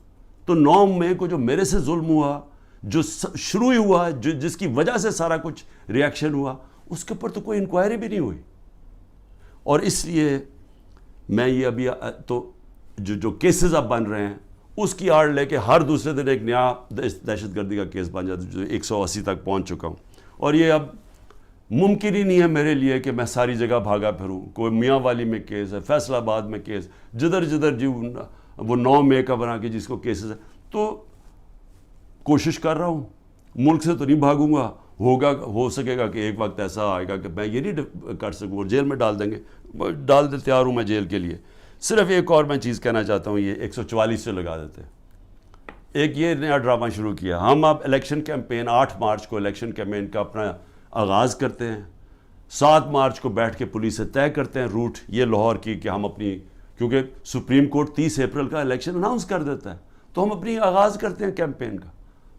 تو 9 مئی کو جو میرے سے ظلم ہوا, جو شروع ہی ہوا, جس کی وجہ سے سارا کچھ ریاکشن ہوا, اس کے اوپر تو کوئی انکوائری بھی نہیں ہوئی. اور اس لیے میں یہ ابھی تو جو کیسز اب بن رہے ہیں, اس کی آڑ لے کے ہر دوسرے دن ایک نیا دہشت گردی کا کیس بن جاتا ہے, جو 180 تک پہنچ چکا ہوں. اور یہ اب ممکن ہی نہیں ہے میرے لیے کہ میں ساری جگہ بھاگا پھروں. کوئی میاں والی میں کیس ہے, فیصل آباد میں کیس, جدھر جی وہ 9 مئی کا بنا کے جس کو کیسز ہے. تو کوشش کر رہا ہوں, ملک سے تو نہیں بھاگوں گا, ہو سکے گا کہ ایک وقت ایسا آئے گا کہ میں یہ نہیں کر سکوں, جیل میں ڈال دیں گے, ڈال دے, تیار ہوں میں جیل کے لیے. صرف ایک اور میں چیز کہنا چاہتا ہوں, یہ 144 سے لگا دیتے. ایک یہ نیا ڈرامہ شروع کیا, ہم اب الیکشن کیمپین 8 مارچ کو الیکشن کیمپین کا اپنا آغاز کرتے ہیں, 7 مارچ کو بیٹھ کے پولیس سے طے کرتے ہیں روٹ یہ لاہور کی کہ ہم اپنی, کیونکہ سپریم کورٹ 30 اپریل کا الیکشن اناؤنس کر دیتا ہے, تو ہم اپنی آغاز کرتے ہیں کیمپین کا.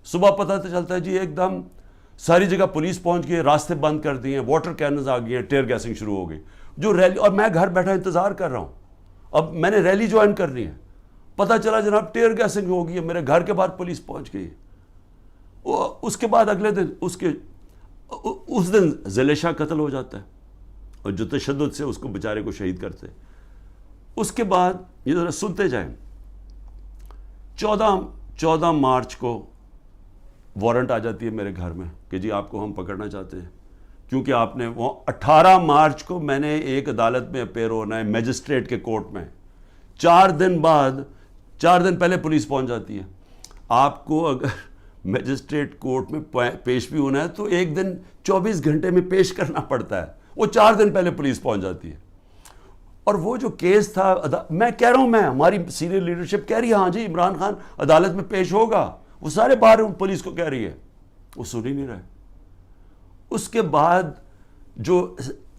صبح پتہ تو چلتا ہے جی ایک دم ساری جگہ پولیس پہنچ گئی, راستے بند کر دیے ہیں, واٹر کیننز آ گئی ہیں, ٹیئر گیسنگ شروع ہو گئی جو ریلی, اور میں گھر بیٹھا انتظار کر رہا ہوں. اب میں نے ریلی جوائن کرنی ہے, پتہ چلا جناب ٹیئر گیسنگ ہو گئی ہے, میرے گھر کے باہر پولیس پہنچ گئی ہے. اس کے بعد اگلے دن اس دن زلیشا قتل ہو جاتا ہے, اور جو تشدد سے اس کو بیچارے کو شہید کرتے. اس کے بعد یہ ذرا سنتے جائیں, 14 مارچ کو وارنٹ آ جاتی ہے میرے گھر میں کہ جی آپ کو ہم پکڑنا چاہتے ہیں, کیونکہ آپ نے وہ 18 مارچ کو میں نے ایک عدالت میں اپیئر ہونا ہے میجسٹریٹ کے کورٹ میں. 4 دن پہلے پولیس پہنچ جاتی ہے. آپ کو اگر میجسٹریٹ کورٹ میں پیش بھی ہونا ہے تو ایک دن 24 گھنٹے میں پیش کرنا پڑتا ہے, وہ 4 دن پہلے پولیس پہنچ جاتی ہے. اور وہ جو کیس تھا, میں کہہ رہا ہوں, ہماری سینئر لیڈرشپ کہہ رہی ہے ہاں جی عمران خان عدالت میں پیش ہوگا, وہ سارے باہر پولیس کو کہہ رہی ہے, وہ سن ہی نہیں رہے. اس کے بعد جو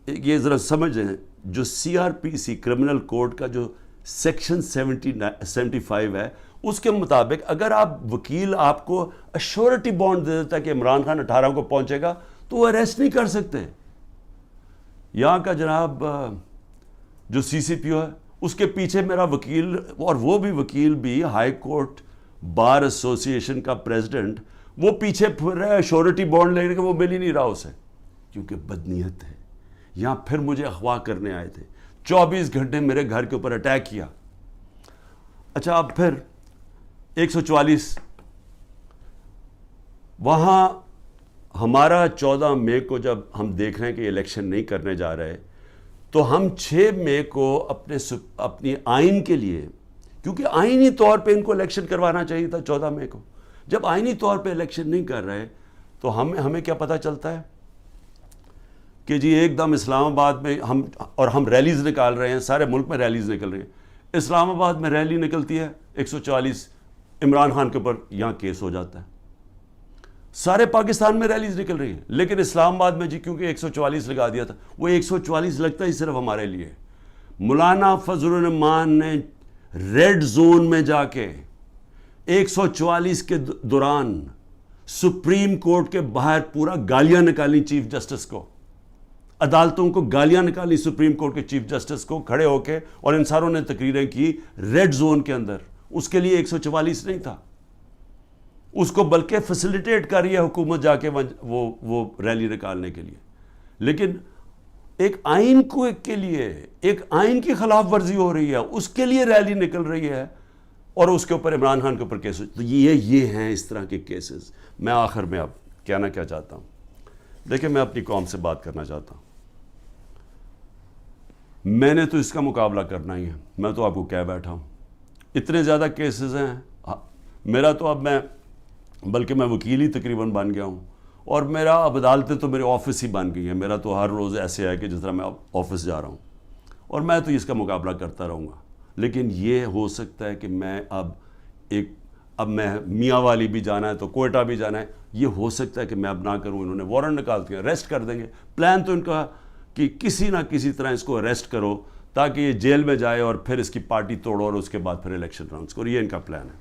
یہ ذرا سمجھیں, جو CRPC کرمنل کوڈ کا جو سیکشن 75 ہے, اس کے مطابق اگر آپ وکیل آپ کو ایشورٹی بانڈ دے دیتا ہے کہ عمران خان 18 کو پہنچے گا تو وہ اریسٹ نہیں کر سکتے. یہاں کا جناب جو CCPO ہے اس کے پیچھے میرا وکیل, اور وہ بھی وکیل بھی ہائی کورٹ بار ایسوسیشن کا پریزیڈنٹ, وہ پیچھے پھر رہا ہے ایشورٹی بانڈ لینے کے, وہ مل ہی نہیں رہا اسے, کیونکہ بدنیت ہے. یہاں پھر مجھے اغوا کرنے آئے تھے, 24 گھنٹے میرے گھر کے اوپر اٹیک کیا. اچھا اب پھر 144 وہاں ہمارا 14 مئی کو جب ہم دیکھ رہے ہیں کہ الیکشن نہیں کرنے جا رہے, تو ہم 6 مئی کو اپنی آئین کے لیے, کیونکہ آئینی طور پہ ان کو الیکشن کروانا چاہیے تھا 14 مئی کو, جب آئینی طور پہ الیکشن نہیں کر رہے تو ہمیں کیا پتہ چلتا ہے کہ جی ایک دم اسلام آباد میں ہم ریلیز نکال رہے ہیں, سارے ملک میں ریلیز نکل رہی ہیں. اسلام آباد میں ریلی نکلتی ہے 144, عمران خان کے اوپر یہاں کیس ہو جاتا ہے. سارے پاکستان میں ریلیز نکل رہی ہیں, لیکن اسلام آباد میں جی کیونکہ 144 لگا دیا تھا, وہ 144 لگتا ہی صرف ہمارے لیے. مولانا فضل الرحمان نے ریڈ زون میں جا کے 144 کے دوران سپریم کورٹ کے باہر پورا گالیاں نکالی چیف جسٹس کو, عدالتوں کو گالیاں نکالی سپریم کورٹ کے چیف جسٹس کو کھڑے ہو کے, اور ان ساروں نے تقریریں کی ریڈ زون کے اندر. اس کے لیے 144 نہیں تھا, اس کو بلکہ فیسیلیٹیٹ کر رہی ہے حکومت جا کے وہ ریلی نکالنے کے لیے. لیکن ایک آئین کے لیے, ایک آئین کی خلاف ورزی ہو رہی ہے, اس کے لیے ریلی نکل رہی ہے, اور اس کے اوپر عمران خان کے اوپر کیس. تو یہ ہیں اس طرح کے کیسز. میں آخر میں اب کہنا کیا چاہتا ہوں, دیکھیں میں اپنی قوم سے بات کرنا چاہتا ہوں. میں نے تو اس کا مقابلہ کرنا ہی ہے, میں تو آپ کو کہہ بیٹھا ہوں, اتنے زیادہ کیسز ہیں میرا تو, اب بلکہ میں وکیل ہی تقریباً بن گیا ہوں, اور میرا اب عدالتیں تو میرے آفس ہی بن گئی ہیں. میرا تو ہر روز ایسے ہے کہ جس طرح میں آفس جا رہا ہوں, اور میں تو اس کا مقابلہ کرتا رہوں گا. لیکن یہ ہو سکتا ہے کہ میں اب میں میاں والی بھی جانا ہے تو کوئٹہ بھی جانا ہے, یہ ہو سکتا ہے کہ میں اب نہ کروں. انہوں نے وارنٹ نکال دیا, اریسٹ کر دیں گے. پلان تو ان کا کہ کسی نہ کسی طرح اس کو اریسٹ کرو تاکہ یہ جیل میں جائے, اور پھر اس کی پارٹی توڑو, اور اس کے بعد پھر الیکشن اناؤنس کرو. یہ ان کا پلان ہے,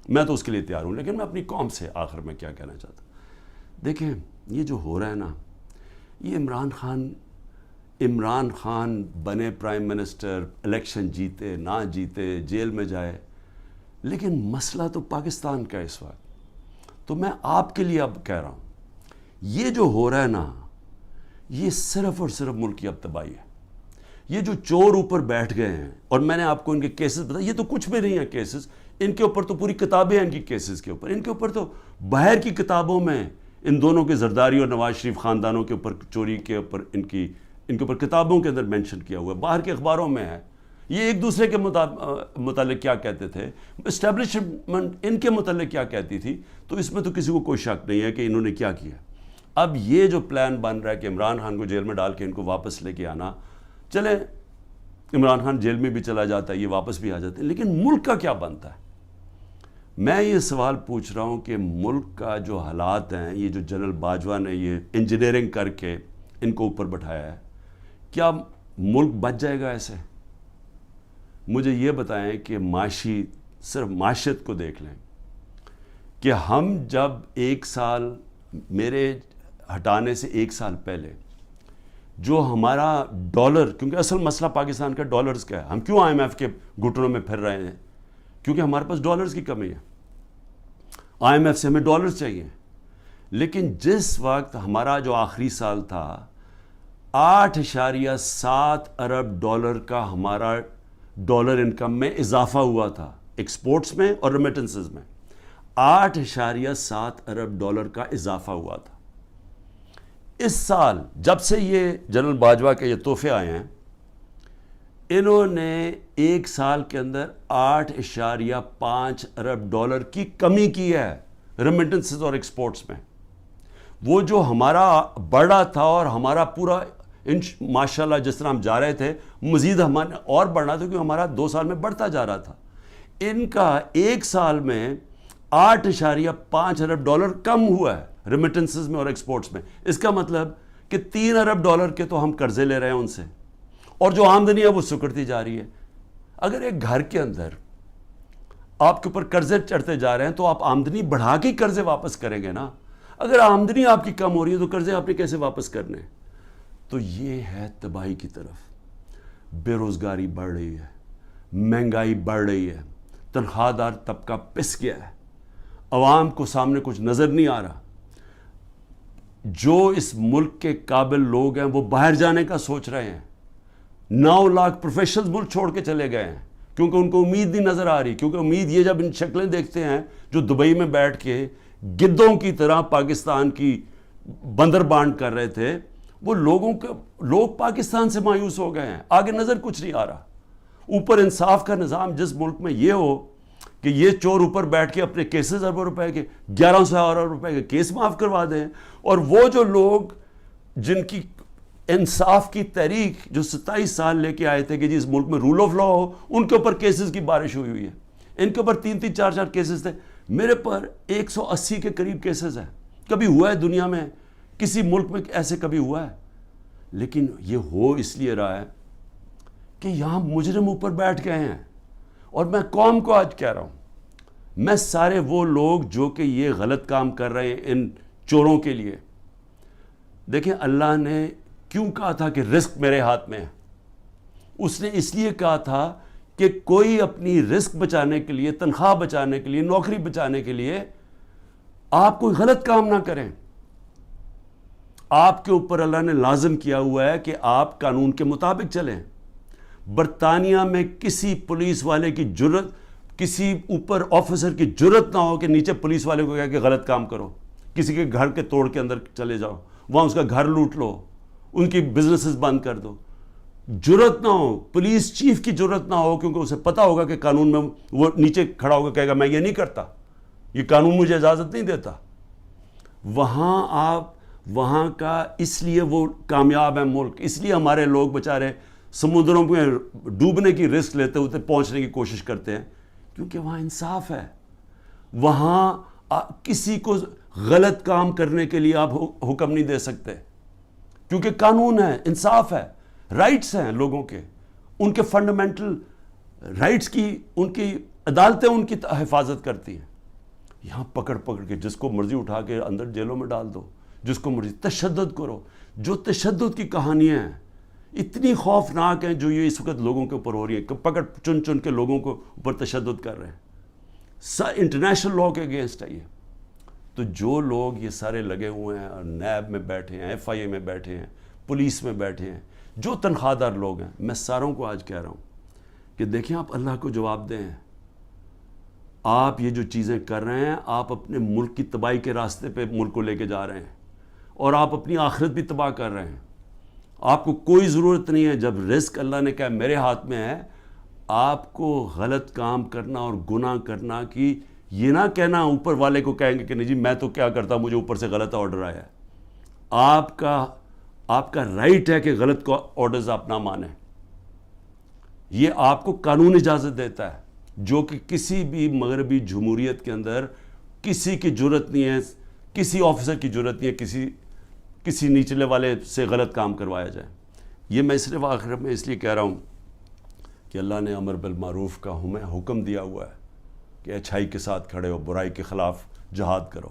میں تو اس کے لیے تیار ہوں. لیکن میں اپنی قوم سے آخر میں کیا کہنا چاہتا ہوں, دیکھیں یہ جو ہو رہا ہے نا, یہ عمران خان بنے پرائم منسٹر, الیکشن جیتے نہ جیتے, جیل میں جائے, لیکن مسئلہ تو پاکستان کا اس وقت. تو میں آپ کے لیے اب کہہ رہا ہوں, یہ جو ہو رہا ہے نا, یہ صرف اور صرف ملک کی اب تباہی ہے. یہ جو چور اوپر بیٹھ گئے ہیں, اور میں نے آپ کو ان کے کیسز بتایا, یہ تو کچھ بھی نہیں ہے کیسز, ان کے اوپر تو پوری کتابیں ہیں ان کی کیسز کے اوپر. ان کے اوپر تو باہر کی کتابوں میں ان دونوں کے زرداری اور نواز شریف خاندانوں کے اوپر چوری کے اوپر ان کے اوپر کتابوں کے اندر مینشن کیا ہوا ہے, باہر کے اخباروں میں ہے. یہ ایک دوسرے کے متعلق کیا کہتے تھے, اسٹیبلشمنٹ ان کے متعلق کیا کہتی تھی, تو اس میں تو کسی کو کوئی شک نہیں ہے کہ انہوں نے کیا کیا. اب یہ جو پلان بن رہا ہے کہ عمران خان کو جیل میں ڈال کے ان کو واپس لے کے آنا, چلیں عمران خان جیل میں بھی چلا جاتا ہے, یہ واپس بھی آ جاتے ہیں, لیکن ملک کا کیا بنتا ہے؟ میں یہ سوال پوچھ رہا ہوں کہ ملک کا جو حالات ہیں, یہ جو جنرل باجوہ نے یہ انجینئرنگ کر کے ان کو اوپر بٹھایا ہے, کیا ملک بچ جائے گا ایسے؟ مجھے یہ بتائیں کہ صرف معیشت کو دیکھ لیں کہ ہم جب ایک سال, میرے ہٹانے سے ایک سال پہلے جو ہمارا ڈالر, کیونکہ اصل مسئلہ پاکستان کا ڈالرز کا ہے, ہم کیوں IMF کے گھٹنوں میں پھر رہے ہیں؟ کیونکہ ہمارے پاس ڈالرز کی کمی ہے, IMF سے ہمیں ڈالرز چاہیے. لیکن جس وقت ہمارا جو آخری سال تھا 8.7 ارب ڈالر کا ہمارا ڈالر انکم میں اضافہ ہوا تھا, ایکسپورٹس میں اور ریمیٹنسز میں 8.7 ارب ڈالر کا اضافہ ہوا تھا. اس سال جب سے یہ جنرل باجوہ کے یہ تحفے آئے ہیں, انہوں نے ایک سال کے اندر 8.5 ارب ڈالر کی کمی کی ہے ریمیٹنسز اور ایکسپورٹس میں. وہ جو ہمارا بڑھا تھا اور ہمارا پورا ماشاءاللہ جس طرح ہم جا رہے تھے, مزید ہمارا اور بڑھنا تھا کیونکہ ہمارا 2 سال میں بڑھتا جا رہا تھا. ان کا ایک سال میں 8.5 ارب ڈالر کم ہوا ہے ریمیٹنسز میں اور ایکسپورٹس میں. اس کا مطلب کہ 3 ارب ڈالر کے تو ہم قرضے لے رہے ہیں ان سے, اور جو آمدنی ہے وہ سکڑتی جا رہی ہے. اگر ایک گھر کے اندر آپ کے اوپر قرضے چڑھتے جا رہے ہیں تو آپ آمدنی بڑھا کے قرضے واپس کریں گے نا. اگر آمدنی آپ کی کم ہو رہی ہے تو قرضے آپ نے کیسے واپس کرنے؟ تو یہ ہے تباہی کی طرف. بے روزگاری بڑھ رہی ہے, مہنگائی بڑھ رہی ہے, تنخواہ دار طبقہ پس گیا ہے, عوام کو سامنے کچھ نظر نہیں آ رہا. جو اس ملک کے قابل لوگ ہیں وہ باہر جانے کا سوچ رہے ہیں. 9 لاکھ پروفیشنلز ملک چھوڑ کے چلے گئے ہیں کیونکہ ان کو امید نہیں نظر آ رہی. کیونکہ امید یہ جب ان شکلیں دیکھتے ہیں جو دبئی میں بیٹھ کے گدوں کی طرح پاکستان کی بندر بانڈ کر رہے تھے, وہ لوگ پاکستان سے مایوس ہو گئے ہیں. آگے نظر کچھ نہیں آ رہا. اوپر انصاف کا نظام جس ملک میں یہ ہو کہ یہ چور اوپر بیٹھ کے اپنے کیسز اربوں روپے کے 1100 ارب روپے کے کیس معاف کروا دیں, اور وہ جو لوگ جن کی انصاف کی تحریک جو 27 سال لے کے آئے تھے کہ جی اس ملک میں رول آف لا ہو, ان کے اوپر کیسز کی بارش ہوئی ہے. ان کے اوپر 3-3 4-4 کیسز تھے. میرے پر 180 کے قریب کیسز ہیں. کبھی ہوا ہے دنیا میں کسی ملک میں ایسے کبھی ہوا ہے؟ لیکن یہ ہو اس لیے رہا ہے کہ یہاں مجرم اوپر بیٹھ گئے ہیں. اور میں قوم کو آج کہہ رہا ہوں, میں سارے وہ لوگ جو کہ یہ غلط کام کر رہے ہیں ان چوروں کے لیے, دیکھیں اللہ نے کیوں کہا تھا کہ رزق میرے ہاتھ میں ہے؟ اس نے اس لیے کہا تھا کہ کوئی اپنی رزق بچانے کے لیے, تنخواہ بچانے کے لیے, نوکری بچانے کے لیے آپ کوئی غلط کام نہ کریں. آپ کے اوپر اللہ نے لازم کیا ہوا ہے کہ آپ قانون کے مطابق چلیں. برطانیہ میں کسی پولیس والے کی جرت, کسی اوپر آفیسر کی جرت نہ ہو کہ نیچے پولیس والے کو کہا کہ غلط کام کرو. کسی کے گھر کے توڑ کے اندر چلے جاؤ, وہاں اس کا گھر لوٹ لو, ان کی بزنسز بند کر دو. جرت نہ ہو, پولیس چیف کی جرت نہ ہو, کیونکہ اسے پتا ہوگا کہ قانون میں وہ نیچے کھڑا ہوگا کہے گا میں یہ نہیں کرتا, یہ قانون مجھے اجازت نہیں دیتا. وہاں کا اس لیے وہ کامیاب ہے ملک, اس لیے ہمارے لوگ بیچارے سمندروں میں ڈوبنے کی رسک لیتے ہوتے پہنچنے کی کوشش کرتے ہیں, کیونکہ وہاں انصاف ہے. وہاں کسی کو غلط کام کرنے کے لیے آپ حکم نہیں دے سکتے, کیونکہ قانون ہے, انصاف ہے, رائٹس ہیں لوگوں کے, ان کے فنڈامنٹل رائٹس کی ان کی عدالتیں ان کی حفاظت کرتی ہیں. یہاں پکڑ کے جس کو مرضی اٹھا کے اندر جیلوں میں ڈال دو, جس کو مرضی تشدد کرو. جو تشدد کی کہانیاں ہیں اتنی خوفناک ہیں جو یہ اس وقت لوگوں کے اوپر ہو رہی ہے, پکڑ چن کے لوگوں کو اوپر تشدد کر رہے ہیں, انٹرنیشنل لا کے اگینسٹ ہے یہ. تو جو لوگ یہ سارے لگے ہوئے ہیں, اور نیب میں بیٹھے ہیں, FIA میں بیٹھے ہیں, پولیس میں بیٹھے ہیں, جو تنخواہ دار لوگ ہیں, میں ساروں کو آج کہہ رہا ہوں کہ دیکھیں آپ اللہ کو جواب دیں. آپ یہ جو چیزیں کر رہے ہیں, آپ اپنے ملک کی تباہی کے راستے پہ ملک کو لے کے جا رہے ہیں, اور آپ اپنی آخرت بھی تباہ کر رہے ہیں. آپ کو کوئی ضرورت نہیں ہے, جب رزق اللہ نے کہا میرے ہاتھ میں ہے, آپ کو غلط کام کرنا اور گناہ کرنا کہ یہ نہ کہنا اوپر والے کو کہیں گے کہ نہیں جی میں تو کیا کرتا، مجھے اوپر سے غلط آرڈر آیا ہے. آپ کا رائٹ ہے کہ غلط آرڈرز آپ نہ مانیں. یہ آپ کو قانون اجازت دیتا ہے، جو کہ کسی بھی مغربی جمہوریت کے اندر کسی کی جرت نہیں ہے، کسی آفیسر کی جرت نہیں ہے کسی نیچلے والے سے غلط کام کروایا جائے. یہ میں صرف آخر میں اس لیے کہہ رہا ہوں کہ اللہ نے امر بالمعروف کا ہمیں حکم دیا ہوا ہے کہ اچھائی کے ساتھ کھڑے ہو، برائی کے خلاف جہاد کرو.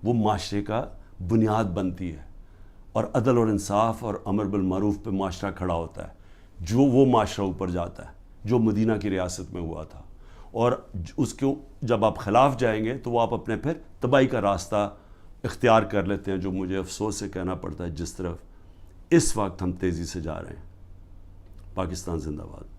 وہ معاشرے کا بنیاد بنتی ہے، اور عدل اور انصاف اور امر بالمعروف پہ معاشرہ کھڑا ہوتا ہے. جو وہ معاشرہ اوپر جاتا ہے جو مدینہ کی ریاست میں ہوا تھا، اور اس کو جب آپ خلاف جائیں گے تو وہ آپ اپنے پھر تباہی کا راستہ اختیار کر لیتے ہیں، جو مجھے افسوس سے کہنا پڑتا ہے جس طرف اس وقت ہم تیزی سے جا رہے ہیں. پاکستان زندہ باد.